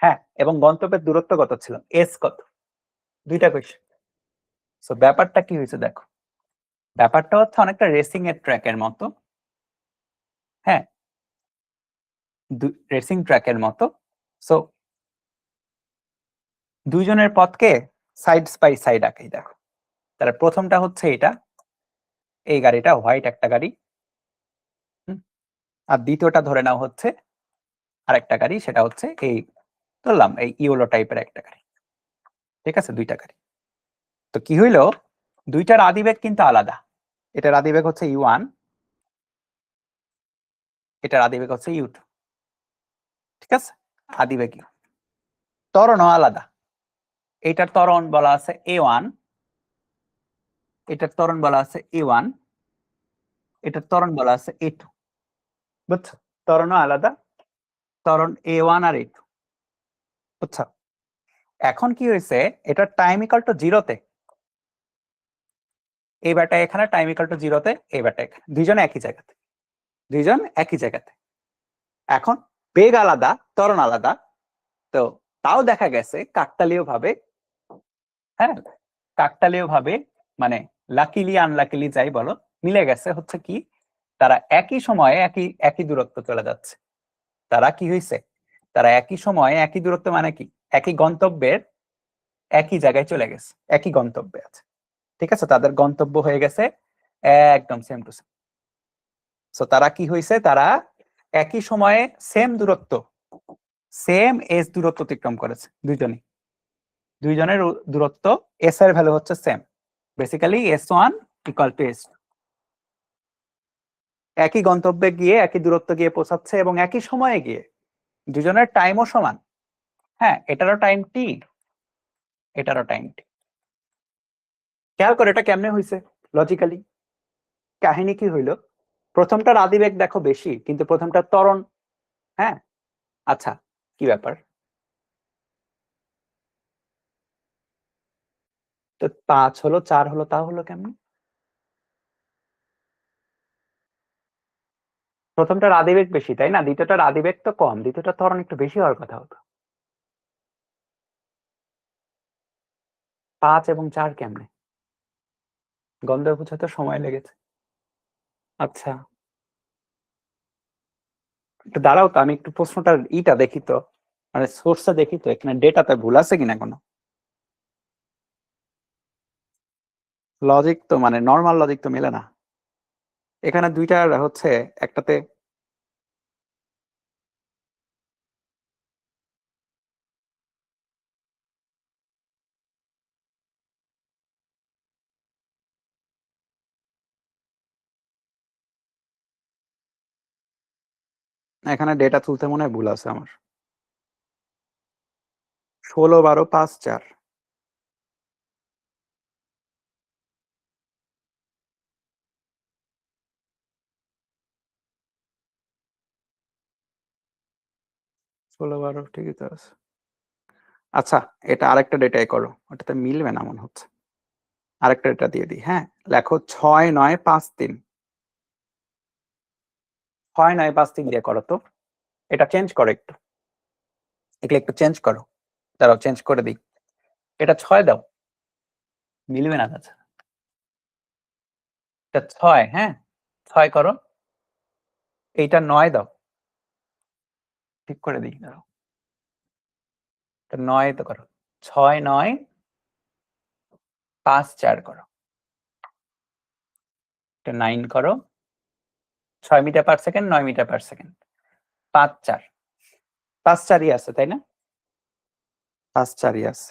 হ্যাঁ, এবং গন্তব্যের দূরত্ব কত ছিল, s কত? দুইটা কোয়েশ্চেন। সো ব্যাপারটা কি হয়েছে দেখো, ব্যাপারটা হচ্ছে অনেকটা রেসিং এর ট্র্যাকের মতো। হ্যাঁ, রেসিং ট্র্যাকের মতো। সো দুইজনের পথকে সাইড বাই সাইড আঁকাই দেখো, তাহলে প্রথমটা হচ্ছে এটা, এই গাড়িটা হোয়াইট একটা গাড়ি, আর দ্বিতীয়টা ধরে নাও হচ্ছে আরেকটা গাড়ি, সেটা হচ্ছে এই ধরলাম এই ইয়েলো টাইপের একটা গাড়ি। ঠিক আছে, দুইটা গাড়ি। তো কি হইলো, দুইটার আদিবেগ কিন্তু আলাদা, এটার আদিবেগ হচ্ছে ইউ1, এটার আদিবেগ হচ্ছে ইউ2। ঠিক আছে, আদিবেগ ইউ, ত্বরণও আলাদা, এটার ত্বরণ বলা আছে a1, এটার ত্বরণ বলা আছে a1, এটার ত্বরণ বলা আছে a2। বুঝছো, ত্বরণও আলাদা, ত্বরণ a1 আর a2। বুঝছো, এখন কি হয়েছে, এটার টাইম ইকুয়াল টু 0 তে, এই ব্যাটা এখানে টাইম ইকুয়াল টু 0 তে, এই ব্যাটা এখানে, দুইজন একই জায়গাতে, দুইজন একই জায়গাতে। এখন বেগ আলাদা, ত্বরণ আলাদা, তো তাও দেখা গেছে কাকতালীয় ভাবে, হ্যাঁ, কাকতালীয় ভাবে মানে লাকিলি আনলাকিলি যাই বলো, মিলে গেছে হচ্ছে কি, তারা একই সময়ে একই একই দূরত্ব চলে যাচ্ছে। তারা কি হয়েছে, তারা একই সময়ে একই দূরত্ব মানে কি, একই গন্তব্যের একই জায়গায় চলে গেছে, একই গন্তব্যে আছে। ঠিক আছে, তাদের গন্তব্য হয়ে গেছে একদম সেম টু সেম। সো তারা কি হয়েছে, তারা একই সময়ে সেম দূরত্ব, সেম এস দূরত্ব অতিক্রম করেছে দুইজনই, দুইজনের দূরত্ব এস এর ভ্যালু হচ্ছে same, basically s1 equal to s2। একই গন্তব্যে গিয়ে একই দূরত্ব গিয়ে পৌঁছাচ্ছে এবং একই সময়ে গিয়ে, দুজনের টাইমও সমান। হ্যাঁ, এটারও টাইম টি, এটারও টাইম টি। খেয়াল করে এটা কেমনে হয়েছে লজিক্যালি, কাহিনী কি হইলো, প্রথমটার আদিবেগ দেখো বেশি কিন্তু প্রথমটার ত্বরণ, হ্যাঁ, আচ্ছা কি ব্যাপার, তো 5 হলো 4 হলো, তা হলো কেমন? প্রথমটার আদিবেগ বেশি তাই না, দ্বিতীয়টার আদিবেগ তো কম, দ্বিতীয়টার ত্বরণ একটু বেশি হওয়ার কথা হতো। 5 এবং 4 কেমনে, গন্ধ বুঝাতে সময় লেগেছে। আচ্ছা, একটু দাঁড়াও তো, আমি একটু প্রশ্নটার ইটা দেখি তো, মানে সোর্সটা দেখি তো, এখানে ডেটাতে ভুল আছে কিনা কোনো। লজিক তো মানে নর্মাল লজিক তো মেলে না, এখানে দুইটার হচ্ছে একটাতে, এখানে ডেটা তুলতে মনে হয় ভুল আছে আমার, 16 12 5 4, 16 12 ঠিকই তো আছে। আচ্ছা, এটা আরেকটা ডেটাই করো, ওটাতে মিলবে না মনে হচ্ছে, আরেকটা ডেটা দিয়ে দিই। হ্যাঁ, লেখো 6 9 5 3, 6 9 5 3 দিয়ে করো তো, এটা চেঞ্জ করো একটু, এগুলো একটু চেঞ্জ করো, দাঁড়াও চেঞ্জ করে দিই, এটা 6 দাও, মিলবে না তাছাড়া, এটা 6, হ্যাঁ 6 করো, এইটা 9 দাও, ঠিক করে দিই, দাও 9 তো করো, 6 9 5 4 করো, এটা 9 করো, 6 metre per second, 9 metre per second, 5 4, 5 4ই আছে তাই না? 5 4ই আছে।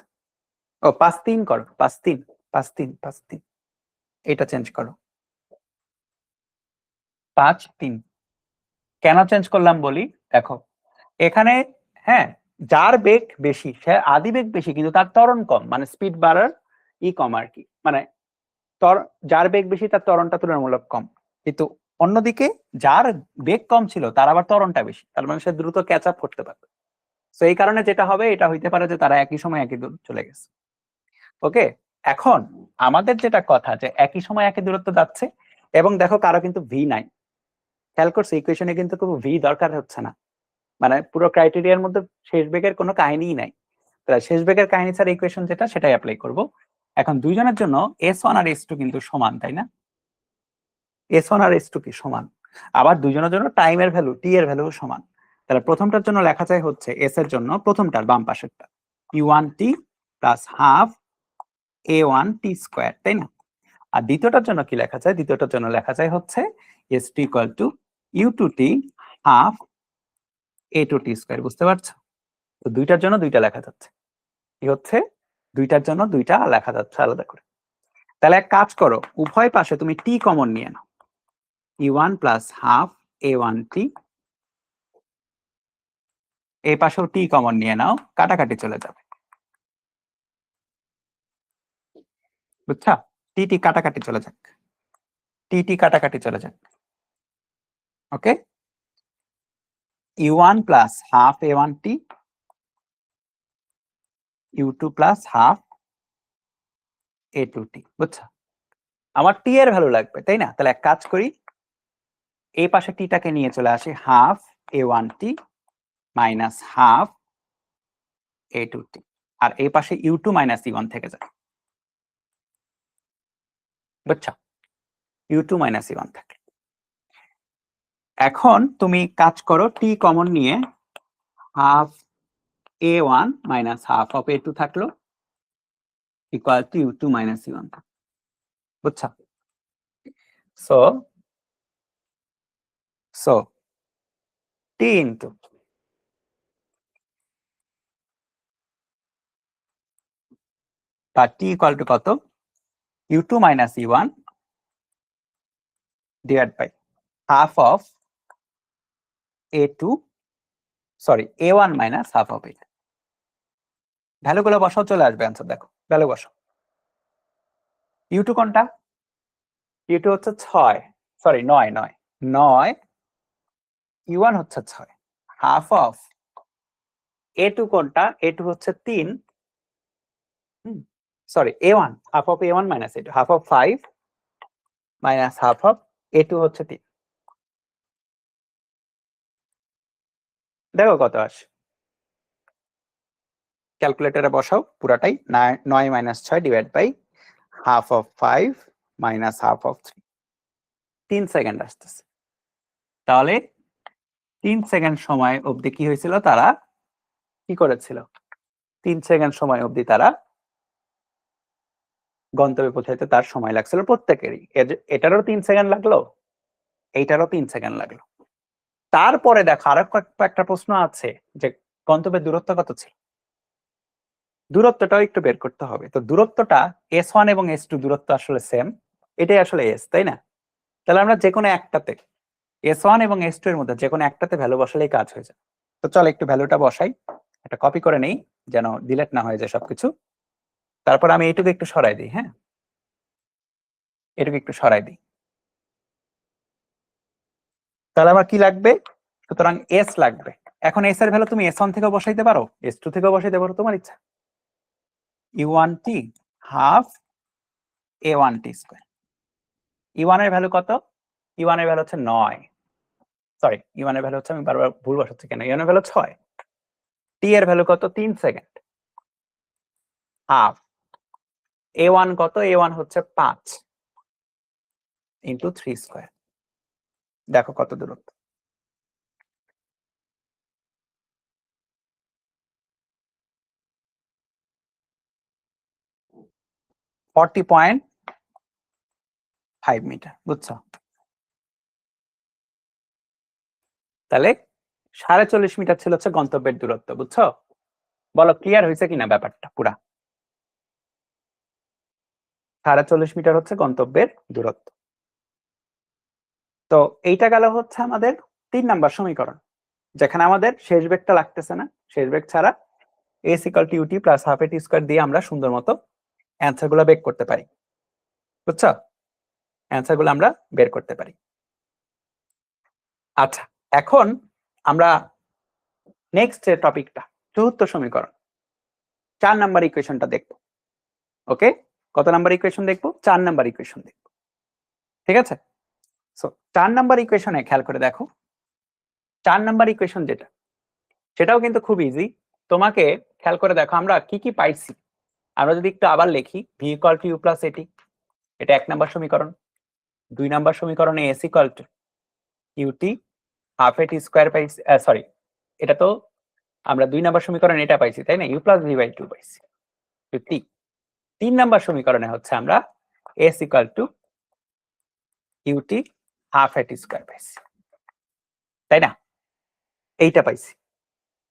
ও 5 3 করো, 5 3 5 3 5 3, এটা চেঞ্জ করো, 5 3। কেন চেঞ্জ করলাম বলি, দেখো এখানে, হ্যাঁ, যার বেগ বেশি সে আদি বেগ বেশি কিন্তু তার ত্বরণ কম, মানে স্পিড বাড়ার কম আর কি, মানে যার বেগ বেশি তার ত্বরণটা তুলনামূলক কম, কিন্তু অন্যদিকে যার বেগ কম ছিল তার আবার ত্বরণটা বেশি, তার মানে সে দ্রুত ক্যাচ আপ করতে পারবে। তো এই কারণে যেটা হবে, এটা হইতে পারে যে তারা একই সময় একই দূর চলে গেছে। ওকে, এখন আমাদের যেটা কথা যে একই সময় একই দূরত্ব যাচ্ছে, এবং দেখো কারো কিন্তু ভি নাই, খেয়াল করছে ইকুয়েশনে কিন্তু কোনো ভি দরকার হচ্ছে না, মানে পুরো ক্রাইটেরিয়ার মধ্যে শেষ বেগের কোনো কাহিনীই নাই। শেষ বেগের কাহিনী ছাড়া ইকুয়েশন যেটা সেটাই অ্যাপ্লাই করব। এখন দুইজনের জন্য S1 আর S2 কিন্তু সমান, তাই না? S1 আর S2 কি সমান, আবার দুইজনের জন্য টাইমের ভ্যালু টি এর ভ্যালু সমান। তাহলে প্রথমটার জন্য লেখা যায় হচ্ছে S এর জন্য প্রথমটার বাম পাশেরটা U1t plus half A1t square, তাই না? আর দ্বিতীয়টার জন্য কি লেখা যায়, দ্বিতীয়টার জন্য লেখা যায় হচ্ছে S2 equal to U2t half A2t square. বুঝতে পারছো? তো দুইটার জন্য দুইটা লেখা যাচ্ছে, কি হচ্ছে, দুইটার জন্য দুইটা লেখা যাচ্ছে আলাদা করে। তাহলে এক কাজ করো, উভয় পাশে তুমি টি কমন নিয়ে নাও, U1 প্লাস হাফ A1t, এই পাশেও টি কমন নিয়ে নাও, কাটাকাটি চলে যাবে, বুঝছা? টি টি কাটাকাটি চলে যাক, টি টি কাটাকাটি চলে যাক। ওকে, U1 plus half A1t, U2 plus half A2t, বুঝছো? আমার টি এর ভ্যালু লাগবে, তাই না? তাহলে এক কাজ করি, এই পাশে টিটাকে নিয়ে চলে আসি, half A1t minus half A2t, আর এই পাশে U2 মাইনাস E1 থেকে যায়, বুঝছো? U2 মাইনাস E1 থাকে। এখন তুমি কাজ করো, টি কমন নিয়ে half A1 minus half of A2 থাকলো, equal to U2 minus E1, বুঝছো? So so t into t equal to কত, U2 minus E1 divide by half of A2, sorry A1 minus half of A2। ভ্যালুগুলো বসাও, চলে আসবে answer, দেখো value বসাও। U2 কোনটা, U2 হচ্ছে 6, সরি 9 9 9, U1 হচ্ছে 6, হাফ অফ A2 কোনটা, A2 হচ্ছে 3, sorry A1, half of A1 minus A2, half of 5 minus half of A2 হচ্ছে 3। দেখো কত আসে, ক্যালকুলেটরে বসাও পুরাটাই, 9 minus 6 divide by half of 5 minus half of 3, 3 second আসতেছে। তাহলে 3 সেকেন্ড সময় অবধি কি হয়েছিল, তারা কি করেছিল, 3 সেকেন্ড সময় অবধি তারা গন্তব্যে পৌঁছাইতে তার সময় লাগছিল প্রত্যেকেরই, এটারও 3 সেকেন্ড লাগলো, এইটারও 3 সেকেন্ড লাগলো। তারপরে দেখো আরো একটা প্রশ্ন আছে যে গন্তব্যের দূরত্ব কত ছিল, দূরত্বটাও একটু বের করতে হবে। তো দূরত্বটা S1 এবং S2 দূরত্ব আসলে সেম, এটাই আসলে S, তাই না? তাহলে আমরা যে কোনো একটাতে, S1 এবং S2 এর মধ্যে যে কোনো একটাতে ভ্যালু বসালেই কাজ হয়ে যায়। তো চল একটু ভ্যালুটা বসাই, এটা কপি করে নেই যেন ডিলেট না হয়ে যায় সবকিছু। তারপর আমি এইটুকু একটু সরাই দিই, হ্যাঁ, এটুকু একটু সরাই দিই। তাহলে আমার কি লাগবে, সুতরাং S লাগবে। এখন S এর ভ্যালু তুমি S1 থেকেও বসাইতে পারো, S2 থেকেও বসাইতে পারো, তোমার ইচ্ছা। U1t half A1t square. E1 এর ভ্যালু কত, E1 এর ভ্যালু হচ্ছে 9, সরি E1 এর ভ্যালু হচ্ছে, আমি বারবার ভুল বসাচ্ছি কেন, E1 এর ভ্যালু 6, T এর ভ্যালু কত, 3 সেকেন্ড, হাফ A1 কত, A1 হচ্ছে 5 ইন্টু 3 স্কয়ার। দেখো কত দূরত্ব, 40.5 মিটার, বুঝছো? তাহলে ৪৫ মিটার ছিল হচ্ছে গন্তব্যের দূরত্ব, বুঝছো? বলো ক্লিয়ার হয়েছে কিনা ব্যাপারটা পুরা? ৪৫ মিটার হচ্ছে গন্তব্যের দূরত্ব। তো এইটা গেল হচ্ছে আমাদের ৩ নাম্বার সমীকরণ, যেখানে আমাদের শেষ বেগটা লাগতেছে না, শেষ বেগ ছাড়া s = ut + ½ at স্কয়ার দিয়ে আমরা সুন্দর মতো অ্যান্সার গুলো বের করতে পারি, বুঝছো? অ্যান্সার গুলো আমরা বের করতে পারি। আচ্ছা, এখন আমরা নেক্সট যে টপিকটা, চতুর্থ সমীকরণ, 4 নাম্বার ইকুয়েশনটা দেখব। ওকে, কত নাম্বার ইকুয়েশন দেখব? 4 নাম্বার ইকুয়েশন দেখব, ঠিক আছে? সো 4 নাম্বার ইকুয়েশনে খেয়াল করে দেখো, 4 নাম্বার ইকুয়েশন যেটা, সেটাও কিন্তু খুব ইজি। তোমাকে খেয়াল করে দেখো আমরা কি কি পাইছি। আমরা যদি একটু আবার লিখি, v = u + at, এটা 1 নাম্বার সমীকরণ। 2 নাম্বার সমীকরণে s = ut ½ at স্কয়ার পাইছি, সরি, এটা তো আমরা 2 নাম্বার সমীকরণে এটা পাইছি, তাই না? u + v/2 পাইছি। 3 নাম্বার সমীকরণে হচ্ছে আমরা s = ut ½ at স্কয়ার পাইছি, তাই না? এইটা পাইছি।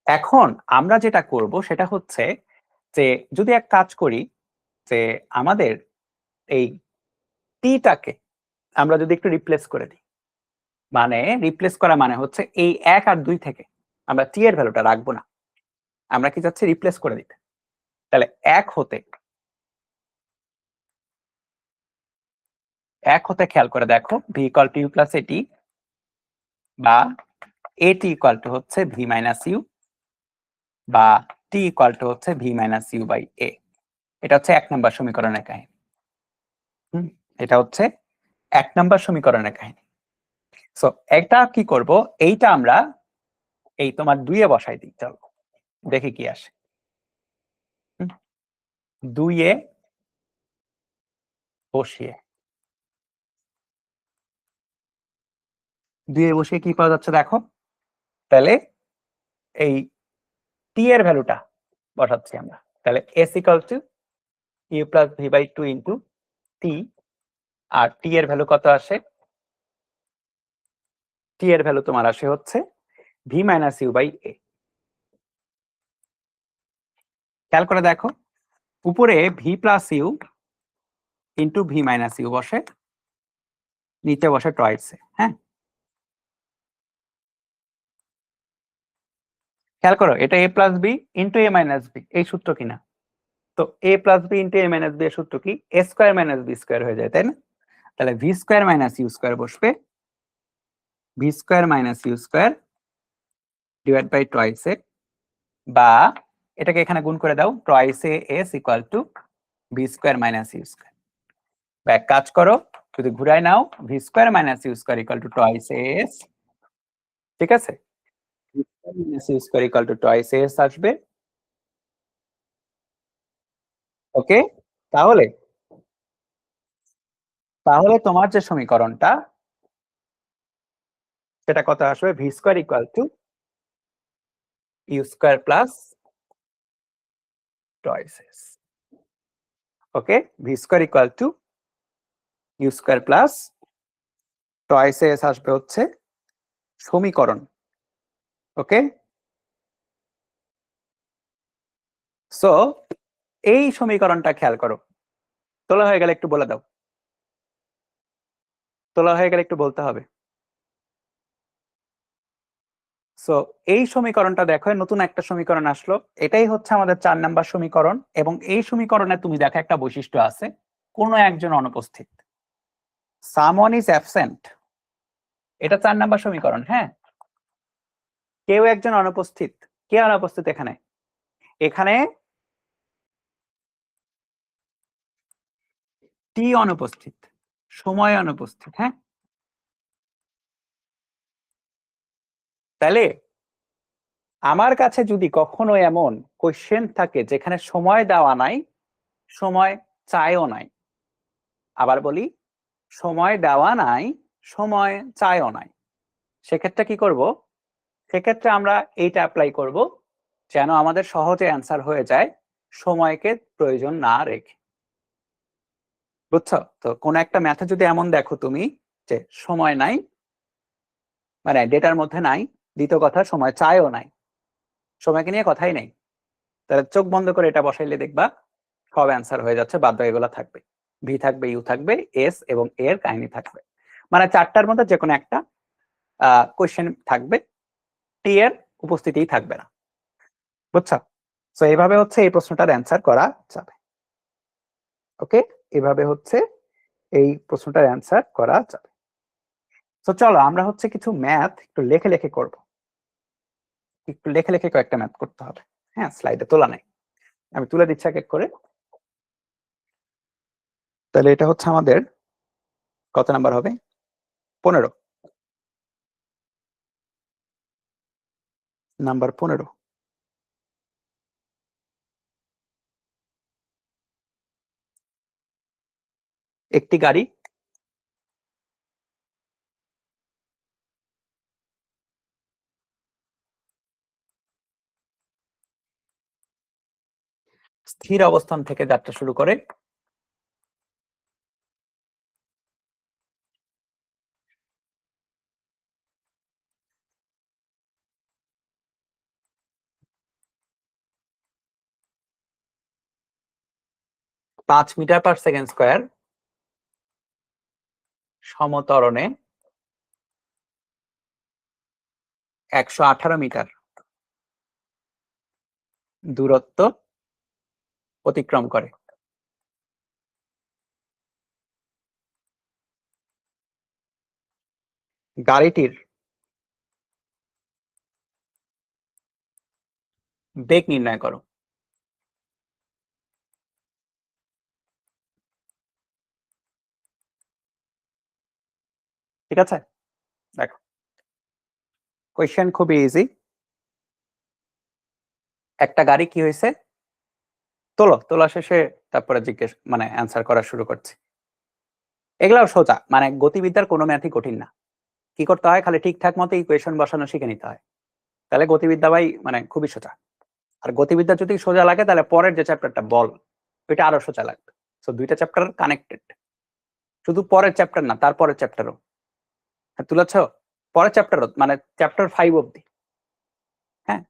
এখন আমরা যেটা করব সেটা হচ্ছে যে যদি এক কাজ করি, যে আমাদের এই টিটাকে আমরা যদি একটু রিপ্লেস করে দিই, মানে রিপ্লেস করা মানে হচ্ছে এই 1 আর 2 থেকে আমরা টি এর ভ্যালুটা রাখবো না, আমরা কি চাচ্ছি? রিপ্লেস করে দিতে। তাহলে 1 হতে খেয়াল করে দেখো, v = u + at বা at = হচ্ছে v - u বা t = হচ্ছে v - u/a। এটা হচ্ছে 1 নাম্বার সমীকরণের কাহিনী। এটা হচ্ছে 1 নাম্বার সমীকরণের কাহিনী। সো এটা কি করব, এইটা আমরা এই তোমার 2 এ বসাই দিই, চলো দেখি কি আসে। 2 এ বসিয়ে, 2 এ বসিয়ে কি পাওয়া যাচ্ছে দেখো, তাহলে এই টি এর ভ্যালুটা বসাচ্ছি আমরা। তাহলে s = u + v/2 * t, আর টি এর ভ্যালু কত আসে? টি এর ভ্যালু তোমার আসে হচ্ছে v - u/a। খেয়াল করে দেখো, উপরে v + u * v - u বসে, নিচে বসে টয়েস। হ্যাঁ, খেয়াল করো, এটা a + b * a - b, এই সূত্র কিনা? তো a + b * a - b এর সূত্র কি? a² - b² হয়ে যায়, তাই না? তাহলে v² - u² বসবে, v² - u² divide by toys এ, বা এটাকে এখানে গুণ করে দাও, টয়েস এ s = v² - u²। বা এক কাজ করো, যদি ঘুরাই নাও, v² - u² = টয়েস এ s, ঠিক আছে? v² - u² = টয়েস এ s আসবে। ওকে, তাহলে তাহলে তোমার যে সমীকরণটা, সেটা কত আসবে? v² = u² plus toys s। ওকে, v² = u² plus toys s আসবে হচ্ছে সমীকরণ। ওকে, সো এই সমীকরণটা খেয়াল করো, তোলা হয়ে গেলে একটু বলে দাও, তোলা হয়ে গেলে একটু বলতে হবে। সো এই সমীকরণটা দেখো, নতুন একটা সমীকরণ আসলো, এটাই হচ্ছে আমাদের 4 নাম্বার সমীকরণ। এবং এই সমীকরণে তুমি দেখো একটা বৈশিষ্ট্য আছে, কোনো একজন অনুপস্থিত, সামওয়ান ইজ অ্যাবসেন্ট। এটা 4 নাম্বার সমীকরণ। হ্যাঁ, কেউ একজন অনুপস্থিত। কে অনুপস্থিত এখানে? এখানে টি অনুপস্থিত, সময় অনুপস্থিত। হ্যাঁ, তাহলে আমার কাছে যদি কখনো এমন কোশ্চেন থাকে যেখানে সময় দেওয়া নাই, সময় চাইও নাই, আবার বলি, সময় দেওয়া নাই, সময় চাইও নাই, সেক্ষেত্রে কি করব? সেক্ষেত্রে আমরা এইটা অ্যাপ্লাই করব, যেন আমাদের সহজে অ্যান্সার হয়ে যায় সময়কে প্রয়োজন না রেখে। বুঝছো? তো কোন একটা ম্যাথে যদি এমন দেখো তুমি যে সময় নাই, মানে ডেটার মধ্যে নাই, দ্বিতীয় কথা সময় চায়ও নাই, সময়কে নিয়ে কথাই নাই, তাহলে চোখ বন্ধ করে এটা বসাইলে দেখবা সব অ্যান্সার হয়ে যাচ্ছে, বাদ বাকি এগুলো থাকবে, ভি থাকবে, ইউ থাকবে, এস এবং এ এর কাহিনী থাকবে, মানে চারটার মধ্যে যে কোনো একটা কোয়েশ্চেন থাকবে, টি এর উপস্থিতিই থাকবে না। বুঝছো? তো এইভাবে হচ্ছে এই প্রশ্নটার অ্যান্সার করা যাবে। ওকে, এভাবে হচ্ছে এই প্রশ্নটার অ্যান্সার করা যাবে। তো চলো আমরা হচ্ছে কিছু ম্যাথ একটু লেখে লেখে করব, একটু লেখে লেখে কয়েকটা ম্যাথ করতে হবে। হ্যাঁ, স্লাইডে তোলা নাই, আমি তুলে দিচ্ছি এক এক করে। তাহলে এটা হচ্ছে আমাদের কত নাম্বার হবে? 15, নাম্বার 15। একটি গাড়ি স্থির অবস্থান থেকে যাত্রা শুরু করে 5 মিটার/সেকেন্ড স্কয়ার সমত্বরণে 118 মিটার দূরত্ব অতিক্রম করে। গাড়িটির বেগ নির্ণয় করো। ঠিক আছে, দেখো কোয়েশ্চেন খুবই ইজি। একটা গাড়ি কি হয়েছে, তোলা শেষে তারপরে জিজ্ঞেস মানে অ্যান্সার করা শুরু করছে। এগুলাও সোজা, মানে গতিবিদ্যার কোনো ম্যাথই কঠিন না। কি করতে হয়, খালি ঠিকঠাক মতো ইকুয়েশন বসানো শিখে নিতে হয়, তাহলে গতিবিদ্যা ভাই মানে খুবই সোজা। আর গতিবিদ্যা যদি সোজা লাগে তাহলে পরের যে চ্যাপ্টারটা বল, ওইটা আরো সোজা লাগবে। তো দুইটা চ্যাপ্টার কানেক্টেড, শুধু পরের চ্যাপ্টার না, তারপরের চ্যাপ্টারও। হ্যাঁ, তুলেছ? পরের চ্যাপ্টারও মানে চ্যাপ্টার 5 অব্দি। হ্যাঁ,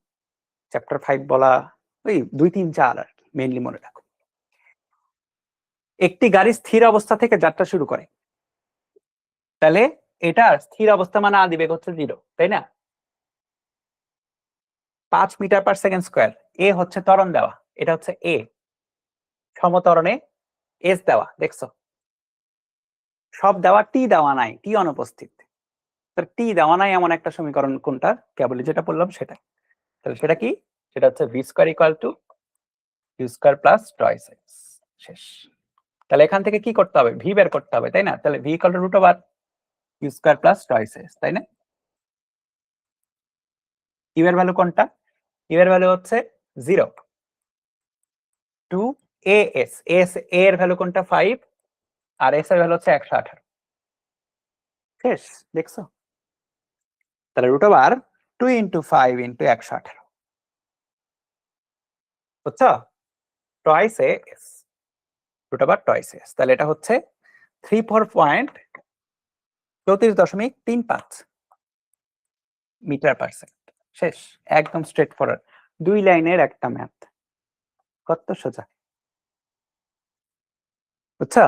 চ্যাপ্টার 5 বলা ওই 2, 3, 4 আর কি, মেইনলি মনে রাখো। একটি গাড়ি স্থির অবস্থা থেকে যাত্রা শুরু করে, তাহলে এটা স্থির অবস্থা মানে আদি বেগ হচ্ছে 0, তাই না? 5 মিটার/সেকেন্ড স্কয়ার, এ হচ্ছে ত্বরণ দেওয়া, এটা হচ্ছে এ, সমত্বরণে এস দেওয়া, দেখছো? সব দেওয়া, টি দেওয়া নাই, টি অনুপস্থিত। টি দেওয়া নাই এমন একটা সমীকরণ কোনটা, কেবল যেটা বললাম সেটা। তাহলে সেটা কি? সেটা হচ্ছে v square equal to u square plus twice x. শেষ। তাহলে এখান থেকে কি করতে হবে, ভি বের করতে হবে, তাই না? তাহলে v equal to root over u square plus twice x, তাই না? ইউ এর ভ্যালু কোনটা? ইউ এর ভ্যালু হচ্ছে 0 টু এ এস, এস এর ভ্যালু কোনটা? 5, আর এস এর ভ্যালু হচ্ছে 118। শেষ, দেখছো? তাহলে রুট ওভার 2 ইন্টু 5 ইন্টু 118, বুঝছো? Twice s, root over twice s. তাহলে এটা হচ্ছে 34.35 মিটার/সেকেন্ড। শেষ, একদম স্ট্রেট ফরওয়ার্ড, 2 লাইনের একটা ম্যাথ, কত সোজা। বুঝছো?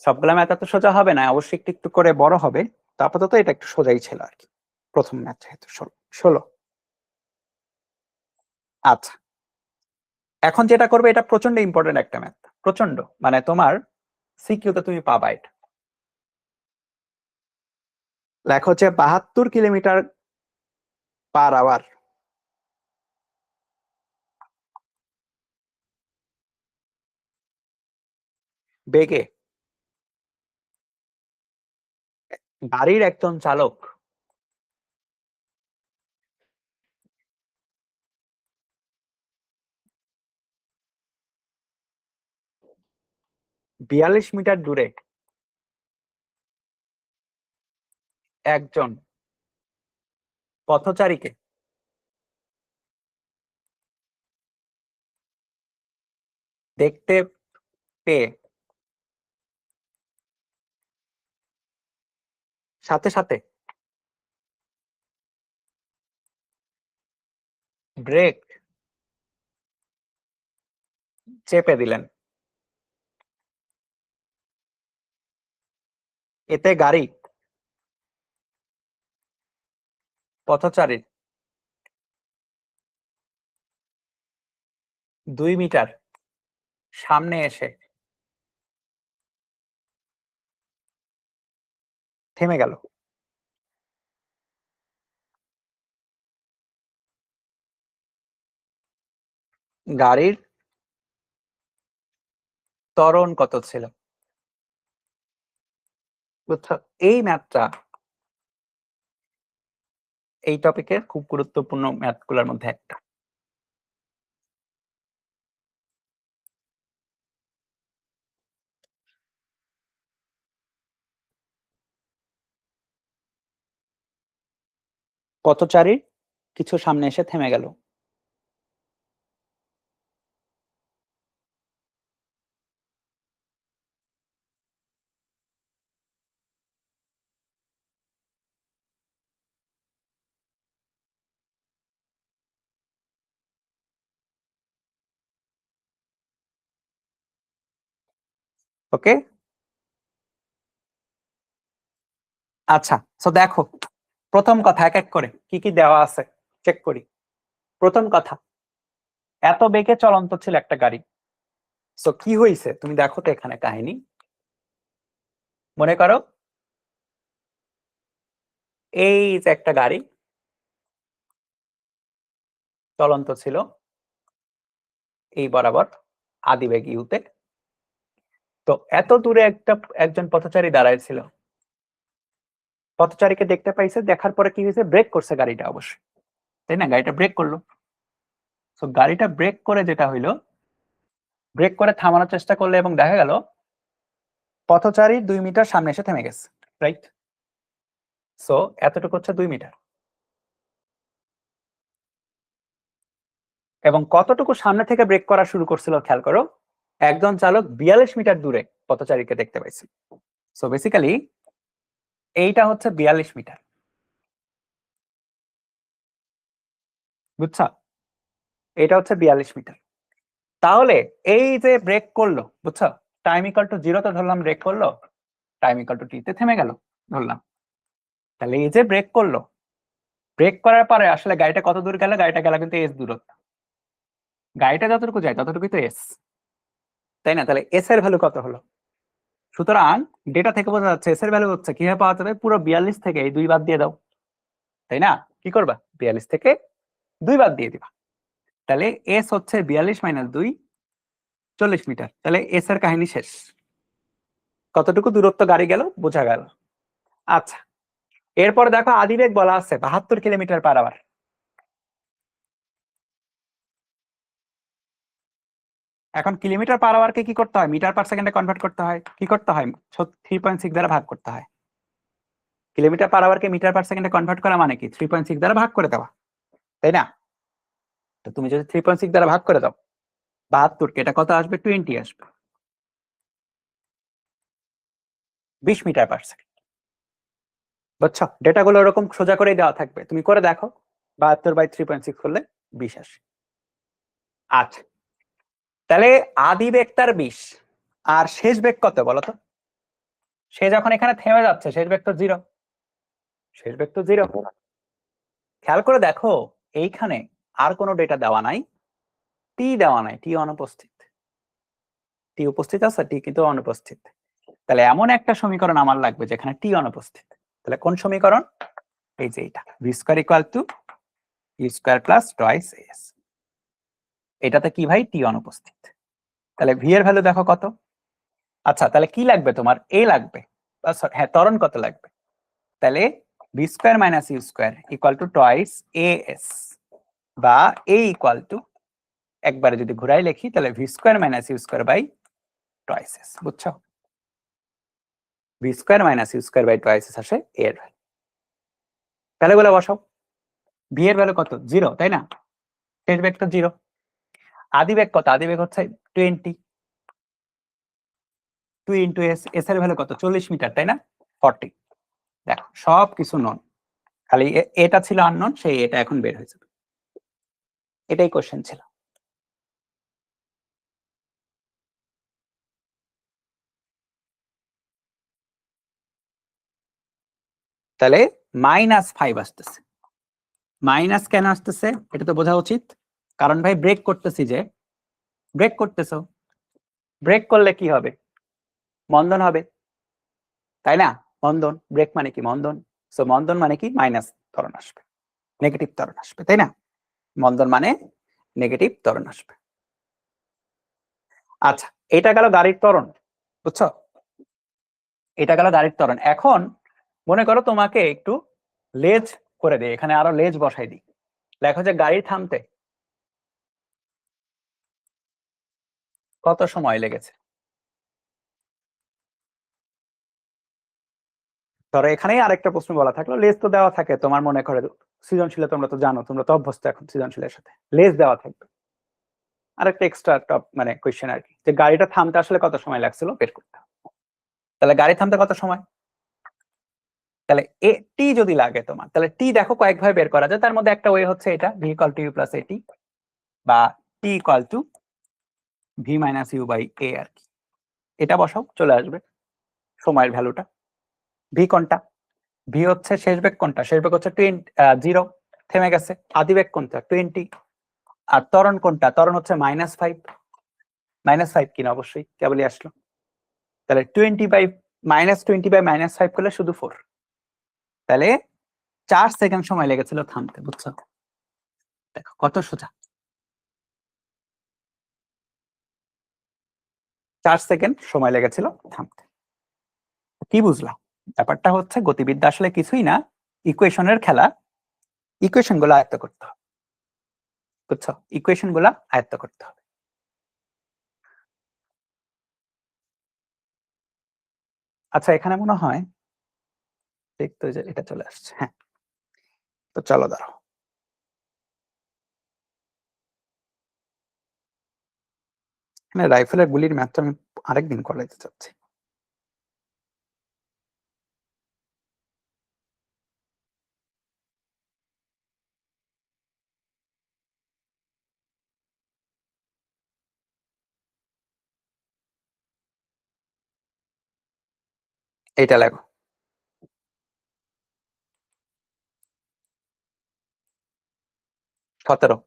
সবগুলা ম্যাথ এত সোজা হবে না, অবশ্যই একটু একটু করে বড় হবে। তো আপাতত এটা একটু সোজাই ছিল আর কি, প্রথম ম্যাথ যেহেতু 16। আচ্ছা, এখন যেটা করবে এটা প্রচন্ড ইম্পর্টেন্ট একটা ম্যাথ, প্রচন্ড, মানে তোমার সিকিউতে তুমি পাবা এটা। লেখা হচ্ছে 72 কিলোমিটার/আওয়ার বেগে গাড়ির একজন চালক 42 মিটার দূরে একজন পথচারীকে দেখতে পেয়ে সাথে সাথে ব্রেক চেপে দিলেন, এতে গাড়ি পথচারীর 2 মিটার সামনে এসে থেমে গেল। গাড়ির ত্বরণ কত ছিল? বুঝছো, এই ম্যাথটা এই টপিকের খুব গুরুত্বপূর্ণ ম্যাথগুলোর মধ্যে একটা। পথচারী কিছু সামনে এসে থেমে গেল। ওকে, আচ্ছা, তো দেখো প্রথম কথা এক এক করে কি কি দেওয়া আছে চেক করি। প্রথম কথা, এত বেগে চলন্ত ছিল একটা গাড়ি। তো কি হয়েছে তুমি দেখো তো এখানে কাহিনী। মনে করো এই যে একটা গাড়ি চলন্ত ছিল এই বরাবর আদিবেগ ইউতে। তো এত দূরে একজন পথচারী দাঁড়ায় ছিল, পথচারীকে দেখতে পাইছে, দেখার পরে কি হয়েছে, ব্রেক করছে গাড়িটা অবশ্যই, তাই না? গাড়িটা ব্রেক করলো। তো গাড়িটা ব্রেক করে যেটা হইলো, ব্রেক করে থামানোর চেষ্টা করলে এবং দেখা গেল পথচারী 2 মিটার সামনে এসে থেমে গেছে, রাইট? সো এতটুকু হচ্ছে 2 মিটার। এবং কতটুকু সামনে থেকে ব্রেক করা শুরু করছিল খেয়াল করো, একজন চালক 42 মিটার দূরে পথচারীকে দেখতে পাইছে। সো বেসিক্যালি এইটা হচ্ছে 42 মিটার, বুঝছো? এটা হচ্ছে 42 মিটার। তাহলে এই যে ব্রেক করলো, বুঝছো, টাইম ইকুয়াল টু 0 তে ধরলাম ব্রেক করলো, টাইম ইকুয়াল টু টি তে থেমে গেল ধরলাম। তাহলে এই যে ব্রেক করলো, ব্রেক করার পরে আসলে গাড়িটা কত দূর গেল? গাড়িটা গেল কিন্তু এস দূরত্ব। গাড়িটা যতটুকু যায় ততটুকুই তো এস, তাই না? তাহলে এস এর ভ্যালু কত হলো? সুতরাং ডেটা থেকে বোঝা যাচ্ছে এস এর ভ্যালু হচ্ছে, কিভাবে পাওয়া যাবে, পুরো 42 থেকে এই 2 বাদ দিয়ে দাও, তাই না? কি করবা, 42 থেকে 2 বাদ দিয়ে দিবা। তাহলে এস হচ্ছে 42 মাইনাস 2, 40 মিটার। তাহলে এস এর কাহিনী শেষ। কতটুকু দূরত্ব গাড়ি গেল বোঝা গেল। আচ্ছা, এরপর দেখো আদিবেগ বলা আছে 72 কিলোমিটার পার আওয়ার। এখন কিলোমিটার পার আওয়ারকে কি করতে হয়, মিটার পার সেকেন্ডে কনভার্ট করতে হয়। কি করতে হয়, 3.6 দ্বারা ভাগ করতে হয়। কিলোমিটার পার আওয়ারকে মিটার পার সেকেন্ডে কনভার্ট করা মানে কি, 3.6 দ্বারা ভাগ করে দেওয়া, তাই না? তো তুমি যদি 3.6 দ্বারা ভাগ করে দাও 72 কে, এটা কত আসবে, 20 আসবে, 20 মিটার পার সেকেন্ড। বুঝছো, ডেটাগুলো এরকম সোজা করেই দেওয়া থাকবে, তুমি করে দেখো 72/3.6 করলে 20 আসে। আচ্ছা, তাহলে আদি বেগটার 20, আর শেষ বেগ কত বলতো? সে যখন এখানে থেমে যাচ্ছে শেষ বেগ তো 0, শেষ বেগ তো 0। খেয়াল করে দেখো এইখানে আর কোনো ডেটা দেওয়া নাই, টি দেওয়া নাই, টি অনুপস্থিত। টি উপস্থিত আছে, টি কিন্তু অনুপস্থিত। তাহলে এমন একটা সমীকরণ আমার লাগবে যেখানে টি অনুপস্থিত। তাহলে কোন সমীকরণ? এই যে এটা, v square equal to u square plus twice s. এটাতে কি ভাই, টি অনুপস্থিত। তাহলে ভি এর ভ্যালু দেখো কত। আচ্ছা, তাহলে কি লাগবে তোমার, এ লাগবে, হ্যাঁ ত্বরণ কত লাগবে। তাহলে v square minus u square equal to twice a s, বা এ ইকুয়াল টু, একবারে যদি ঘুরাই লিখি তাহলে v square minus u square by twice s. বুঝছো, v square minus u square by twice s আসে এর ভ্যালু। তাহলে বলে বসাও, ভি এর ভ্যালু কত, 0, তাই না? শেষ বেগ তো 0। আদি বেগ কত, আদি বেগ হচ্ছে 20, 2 ইন্টু এস, এস এর ভ্যালু কত, 40 মিটার, তাই না? 40। দেখো সবকিছু নন, খালি এটা ছিল আননোন, সেই এটা এখন বের হয়েছে। এটাই কোশ্চেন ছিল। তাহলে -5 আসতেছে। মাইনাস কেন আসতেছে এটা তো বোঝা উচিত, কারণ ভাই ব্রেক করতেছি, যে ব্রেক করতেছো, ব্রেক করলে কি হবে? মন্দন হবে, তাই না? মন্দন, ব্রেক মানে কি? মন্দন। সো মন্দন মানে কি? মাইনাস ত্বরণ আসবে, নেগেটিভ ত্বরণ আসবে, তাই না? মন্দন মানে নেগেটিভ ত্বরণ আসবে। আচ্ছা, এটা গেল গাড়ির ত্বরণ, বুঝছো? এটা গেল গাড়ির ত্বরণ। এখন মনে করো তোমাকে একটু লেজ করে দিই, এখানে আরো লেজ বসাই দিই। লেখো যে গাড়ি থামতে কত সময় লেগেছে। ধরো এখানেই আরেকটা প্রশ্ন বলা থাকলো, লেজ তো দেওয়া থাকে, তোমার মনে করে সৃজনশীলে তোমরা তো জানো, তোমরা তো অভ্যস্ত এখন সৃজনশীলের সাথে, লেজ দেওয়া থাকবে। আরেকটা এক্সট্রা টপ মানে কোয়েশ্চেন আর কি, যে গাড়িটা থামতে আসলে কত সময় লাগছিল বের করতে হবে। তাহলে গাড়ি থামতে কত সময়? তাহলে এ টি যদি লাগে তোমার, তাহলে টি দেখো কয়েকভাবে বের করা যায়, তার মধ্যে একটা ওয়ে হচ্ছে এটা, v equal to u plus at, বা t equal to v minus u by a আর কি। এটা বসাও, চলে আসবে সময়ের ভ্যালুটা। ভি কোনটা? ভি হচ্ছে শেষ বেগ কোনটা? শেষ বেগ হচ্ছে 0, থেমে গেছে। আদি বেগ কোনটা? 20। আর ত্বরণ কোনটা? ত্বরণ হচ্ছে -5। -5 কিনা অবশ্যই কেবলই আসলো। তাহলে 20/-20/-5 করলে শুধু 4। তাহলে 4 সেকেন্ড সময় লেগেছিল থামতে, বুঝছো? দেখো কত সোজা। 4 সেকেন্ড সময় লেগেছিল থামতে। কি বুঝলাম? ব্যাপারটা হচ্ছে গতিবিদ্যা আসলে কিছুই না, ইকুয়েশনের খেলা। ইকুয়েশন গুলো আয়ত্ত করতে হবে, বুঝছো? ইকুয়েশন গুলা আয়ত্ত করতে হবে। আচ্ছা, এখানে মনে হয় দেখতে যে এটা চলে আসছে। হ্যাঁ, তো চলো দাঁড়াও। মানে রাইফেলের গুলির ম্যাথটা আমি আরেকদিন করাইতে চাচ্ছি। এইটা লেখো। 17।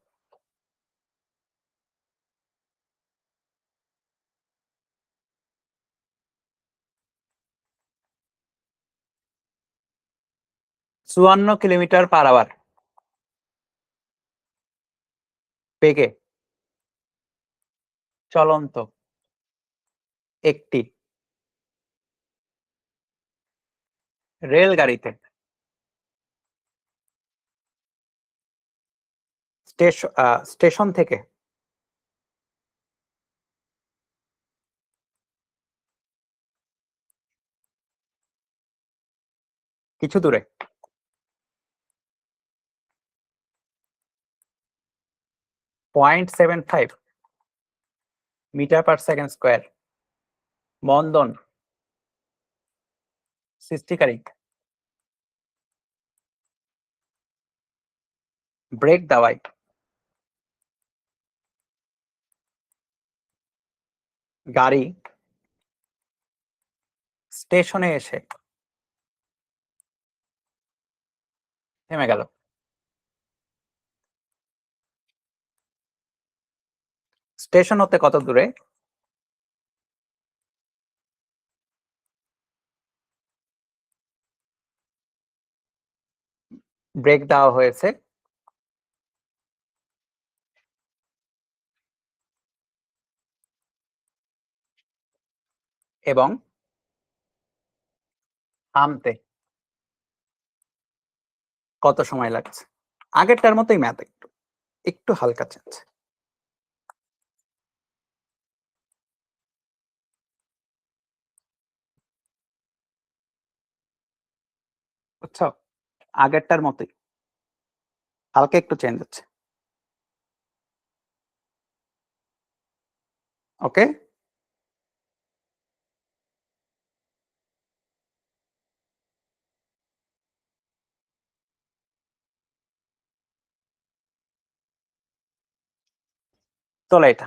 54 কিলোমিটার/আওয়ার বেগে চলন্ত একটি রেলগাড়িতে স্টেশন থেকে কিছু দূরে 0.75 মিটার/সেকেন্ড স্কয়ার মন্দন সৃষ্টিকারী ব্রেক দেওয়ায় গাড়ি স্টেশনে এসে থেমে গেল। স্টেশন হতে কত দূরে? ব্রেক দেওয়া হয়েছে এবং থামতে কত সময় লাগছে? আগেরটার মতোই ম্যাথ, একটু একটু হালকা চেঞ্জ। বুঝছো? আগেরটার মতোই, হালকা একটু চেঞ্জ হচ্ছে। ওকে। চলো এটা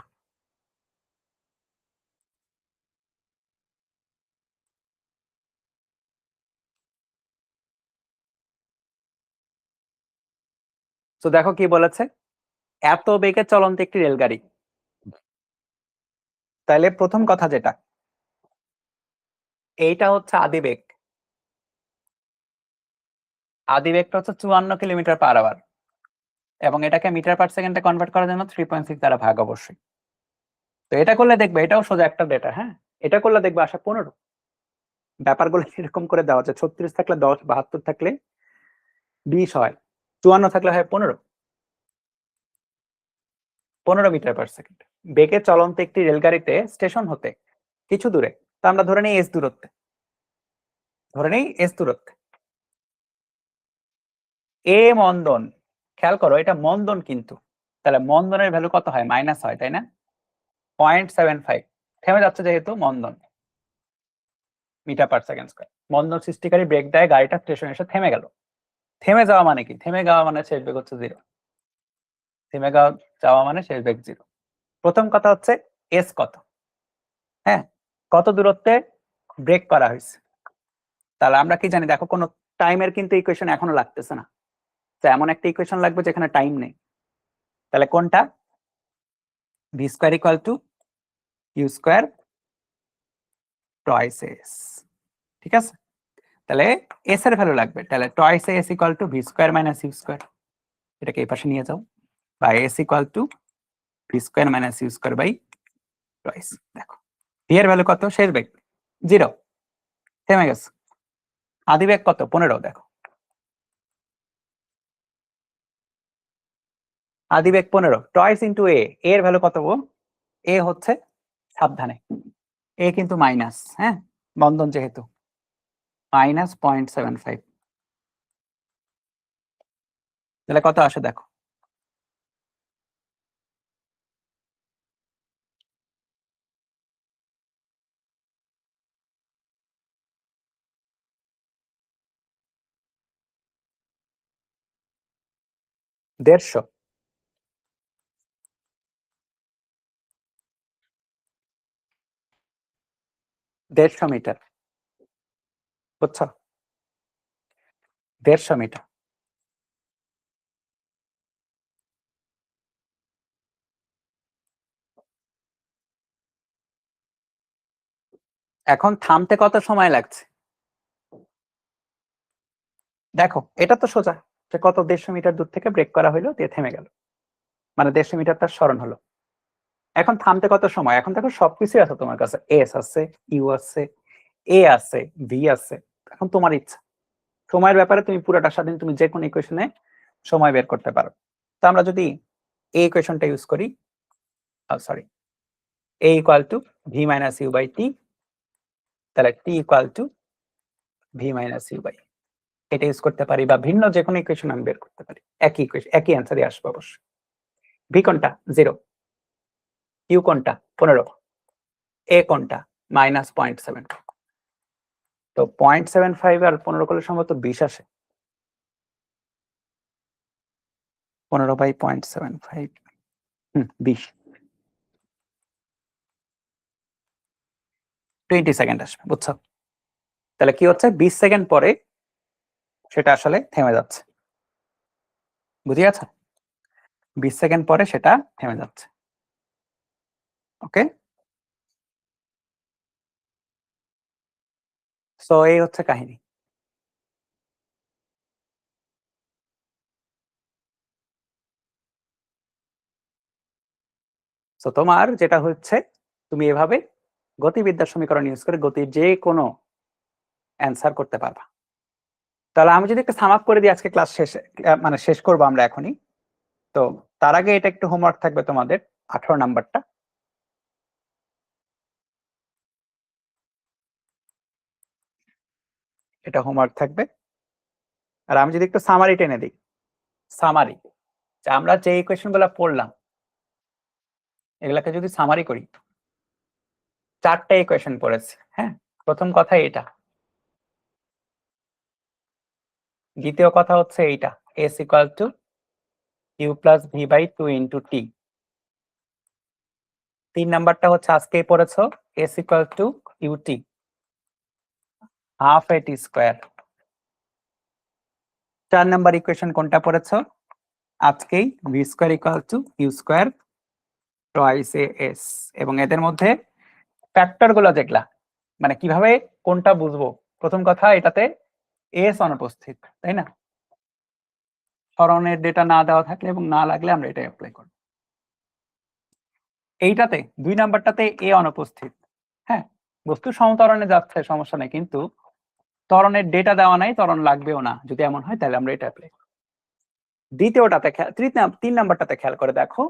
তো দেখো কি বলেছে, এত বেগে চলন্ত একটি রেলগাড়ি। তাহলে প্রথম কথা যেটা, এইটা হচ্ছে আদিবেগ। আদিবেগটা হচ্ছে 54 কিলোমিটার/আওয়ার, এবং এটাকে মিটার পার সেকেন্ডে কনভার্ট করার জন্য 3.6 দ্বারা ভাগ অবশ্যই। তো এটা করলে দেখবে, এটাও সোজা একটা ডেটা, হ্যাঁ, এটা করলে দেখবে আসা 15। ব্যাপারগুলো এরকম করে দেওয়া আছে, 36 থাকলে 10, 72 থাকলে 20 হয়, 54 থাকলে হয় 15। 15 মিটার পার সেকেন্ড বেগে চলন্ত একটি রেলগাড়িতে স্টেশন হতে কিছু দূরে, তা আমরা ধরে নেই এস দূরত্বে, ধরে নেই এস দূরত্বে এ মন্দন, খেয়াল করো এটা মন্দন কিন্তু, তাহলে মন্দনের ভ্যালু কত হয়, মাইনাস হয়, তাই না? 0.75 থেমে যাচ্ছে যেহেতু মন্দন, মিটার পার সেকেন্ড স্কয়ার। মন্দন সৃষ্টিকারী ব্রেক দেয়, গাড়িটা স্টেশনে এসে থেমে গেল। থেমে যাওয়া মানে কি, থেমে যাওয়া মানে শেষ বেগ হচ্ছে 0, থেমে যাওয়া মানে শেষ বেগ 0। প্রথম কথা হচ্ছে এস কত, হ্যাঁ, কত দূরত্বে ব্রেক করা হয়েছে। তাহলে আমরা কি জানি, দেখো কোনো টাইমের কিন্তু ইকুয়েশন এখনো লাগতেছে না, তো এমন একটা ইকুয়েশন লাগবে যেখানে টাইম নেই। তাহলে কোনটা, v square equal to u square twice s, ঠিক আছে? তাহলে এস এর ভ্যালু লাগবে, তাহলে twice s equal to v square minus u square, এটাকে এই পাশে নিয়ে যাও, বা s equal to v square minus u square by twice. দেখো ভি এর ভ্যালু কত, শেষ বেগ 0, থেমে গেছে। আদি বেগ কত, 15, দেখো আদি বেগ 15, টয়েস ইন্টু এ, এর ভ্যালু কত গো, এ হচ্ছে, সাবধানে, এ কিন্তু মাইনাস, হ্যাঁ, বন্ধন যেহেতু, মাইনাস 0.75, তাহলে কত আসে দেখো, দেড়শো, 150 মিটার, বুঝছো, 150 মিটার। এখন থামতে কত সময় লাগছে, দেখো এটা তো সোজা, যে কত 150 মিটার দূর থেকে ব্রেক করা হলো, দিয়ে থেমে গেল, মানে 150 মিটার তার স্মরণ হলো। এখন থামতে কত সময়, এখন দেখো সবকিছুই আছে তোমার কাছে, এস আছে, ইউ আছে, এ আছে, ভি আছে, এখন তোমার ইচ্ছা, সময়ের ব্যাপারে তুমি পুরোটা স্বাধীন, তুমি যে কোনো ইকুয়েশনে সময় বের করতে পারো। তো আমরা যদি এই ইকুয়েশনটা ইউজ করি, sorry, a equal to v minus u by t, তাহলে t equal to v minus u by, এটা ইউজ করতে পারি, বা ভিন্ন যে কোনো ইকুয়েশন আমি বের করতে পারি, একই ইকুয়েশন, একই অ্যান্সারই আসবে অবশ্যই। ভি কোনটা, 0, ইউ কোনটা 15, এ কোনটা মাইনাস 0.7, তো 0.75 আর 15 করলে সম্ভবত 20 আসে, 15 বাই 0.75, 20, 20 সেকেন্ড আসবে, বুঝছো? তাহলে কি হচ্ছে, 20 সেকেন্ড পরে সেটা আসলে থেমে যাচ্ছে, বুঝে গেছো? 20 সেকেন্ড পরে সেটা থেমে যাচ্ছে, ওকে। সো এই হচ্ছে কাহিনী। তো তোমার যেটা হচ্ছে, তুমি এভাবে গতিবিদ্যার সমীকরণ ইউজ করে গতির যে কোনো অ্যান্সার করতে পারবা। তাহলে আমি যদি একটা সাম আপ করে দিই, আজকে ক্লাস শেষে, মানে শেষ করবো আমরা এখনই। তো তার আগে এটা একটু হোমওয়ার্ক থাকবে তোমাদের, 18 নাম্বারটা। এটা হোমওয়ার্ক থাকবে। আর আমি যদি একটু সামারি টেনে দিই, সামারি, আমরা যে ইকুয়েশন গুলা পড়লাম এগুলাকে যদি সামারি করি, 4টা ইকুয়েশন পড়েছে, হ্যাঁ। প্রথম কথা এটা, দ্বিতীয় কথা হচ্ছে এইটা, s equal to u plus v by 2 into t, 3 নাম্বারটা হচ্ছে আজকেই পড়েছো, s equal to ut half at square. 4 number equation কোনটা পড়েছো আজকেই, v square equal two u square twice as, এবং এদের মধ্যে ফ্যাক্টর গুলো দেখলা, মানে কিভাবে কোনটা বুঝবো। প্রথম কথা, এটাতে s অনুপস্থিত, তাই না? সরণের ডেটা না দেওয়া থাকলে এবং না লাগলে আমরা এটা অ্যাপ্লাই করব। এইটাতে 2 নাম্বারটাতে a অনুপস্থিত, হ্যাঁ, বস্তু সমতরণে যাচ্ছে সমস্যা নেই, কিন্তু ত্বরণের ডেটা দেওয়া নাই, ত্বরণ লাগবেও না। যদি এমন হয় তাহলে আমরা এটা অ্যাপ্লাই করব। দ্বিতীয়টাতে 3 নাম্বারটাতে খেয়াল করে দেখো,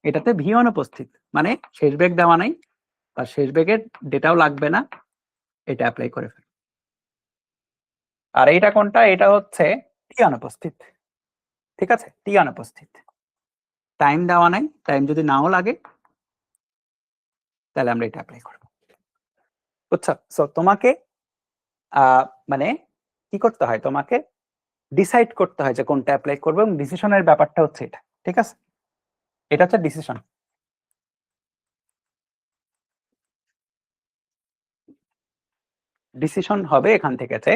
এটাতে ভি অনুপস্থিত, মানে শেষ বেগ দেওয়া নাই আর শেষ বেগের ডেটাও লাগবে না, এটা অ্যাপ্লাই করে ফেল। আর এইটা কোনটা, এটা হচ্ছে টি অনুপস্থিত, ঠিক আছে, টি অনুপস্থিত, টাইম দেওয়া নাই, টাইম যদি নাও লাগে তাহলে আমরা এটা অ্যাপ্লাই করব। বুঝছো? সো তোমাকে মানে কি করতে হয়, তোমাকে ডিসাইড করতে হয় যে কোনটা অ্যাপ্লাই করবে, এবং ডিসিশনের ব্যাপারটা হচ্ছে এটা, ঠিক আছে, এটা হচ্ছে ডিসিশন। ডিসিশন হবে এখান থেকে যে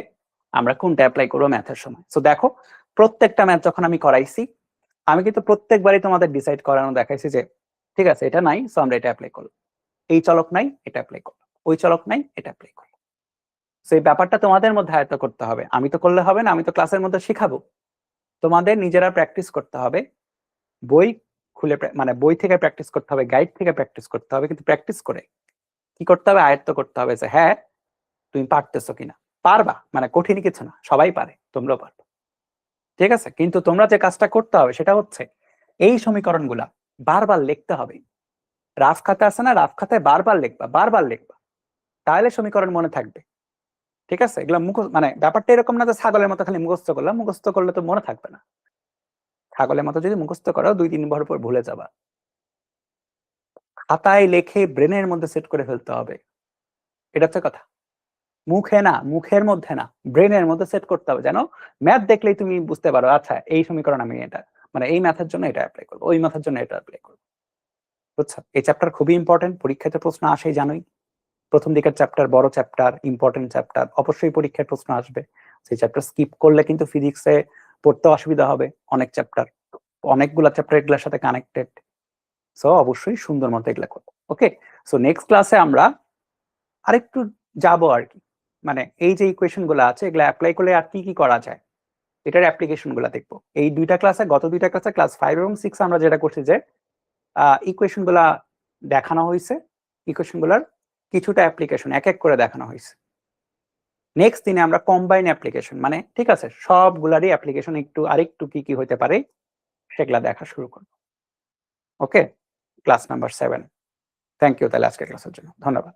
আমরা কোনটা অ্যাপ্লাই করবো ম্যাথের সময়। সো দেখো, প্রত্যেকটা ম্যাথ যখন আমি করাইছি, আমি কিন্তু প্রত্যেকবারই তোমাদের ডিসাইড করানো দেখাইছি যে ঠিক আছে এটা নাই, সো আমরা এটা অ্যাপ্লাই করবো, এই চলক নাই এটা অ্যাপ্লাই করবো, ওই চলক নাই এটা অ্যাপ্লাই করবো। সেই ব্যাপারটা তোমাদের মধ্যে আয়ত্ত করতে হবে, আমি তো করলে হবে না, আমি তো ক্লাসের মধ্যে শিখাবো, তোমাদের নিজেরা প্র্যাকটিস করতে হবে, বই খুলে মানে বই থেকে প্র্যাকটিস করতে হবে, গাইড থেকে প্র্যাকটিস করতে হবে, কিন্তু প্র্যাকটিস করে কি করতে হবে, আয়ত্ত করতে হবে যে হ্যাঁ তুমি পারতেছো কিনা। পারবা, মানে কঠিন কিছু না, সবাই পারে, তোমরাও পারবে, ঠিক আছে। কিন্তু তোমরা যে কাজটা করতে হবে সেটা হচ্ছে এই সমীকরণগুলা বারবার লিখতে হবে। রাফ খাতা আছে না, রাফ খাতায় বারবার লিখবা, বারবার লিখবা, তাহলে সমীকরণ মনে থাকবে, ঠিক আছে। এগুলা মুখস্থ, মানে ব্যাপারটা এরকম না যে ছাগলের মতো খালি মুখস্থ করলাম, মুখস্থ করলে তো মনে থাকবে না। ছাগলের মতো যদি মুখস্থ করো 2-3 বার পর ভুলে যাবা। খাতায় লেখে ব্রেনের মধ্যে সেট করে ফেলতে হবে, এটা হচ্ছে কথা। মুখে না, মুখের মধ্যে না, ব্রেনের মধ্যে সেট করতে হবে, যেন ম্যাথ দেখলেই তুমি বুঝতে পারো আচ্ছা এই সমীকরণ আমি এটা, মানে এই ম্যাথের জন্য এটা অ্যাপ্লাই করবো, ওই ম্যাথের জন্য এটা অ্যাপ্লাই করবো। বুঝছো? এই চ্যাপ্টার খুবই ইম্পর্টেন্ট, পরীক্ষাতে প্রশ্ন আসেই জানোই। প্রথম দিকের চ্যাপ্টার, বড় চ্যাপ্টার, ইম্পর্টেন্ট চ্যাপ্টার, অবশ্যই পরীক্ষায় প্রশ্ন আসবে। সেই চ্যাপ্টার স্কিপ করলে কিন্তু ফিজিক্সে পড়তে অসুবিধা হবে, অনেক চ্যাপ্টার, অনেকগুলা চ্যাপ্টার এগুলোর সাথে কানেক্টেড। সো অবশ্যই সুন্দর মতো এগুলা করবো। ওকে, সো নেক্সট ক্লাসে আমরা আরেকটু যাবো আর কি, মানে এই যে ইকুয়েশন গুলো আছে এগুলো অ্যাপ্লাই করলে আর কি কি করা যায়, এটার অ্যাপ্লিকেশন গুলা দেখবো। এই দুইটা ক্লাসে, গত দুইটা ক্লাসে, ক্লাস 5 এবং 6 আমরা যেটা করছি যে ইকুয়েশন গুলা দেখানো হয়েছে, ইকুয়েশন গুলার কিছুটা অ্যাপ্লিকেশন এক এক করে দেখানো হয়েছে। নেক্সট দিনে আমরা কম্বাইন অ্যাপ্লিকেশন, মানে ঠিক আছে সবগুলারই অ্যাপ্লিকেশন একটু আরেকটু কি কি হতে পারে সেগুলা দেখা শুরু করব। ওকে, ক্লাস নাম্বার 7। থ্যাংক ইউ তাহলে আজকের ক্লাসের জন্য, ধন্যবাদ।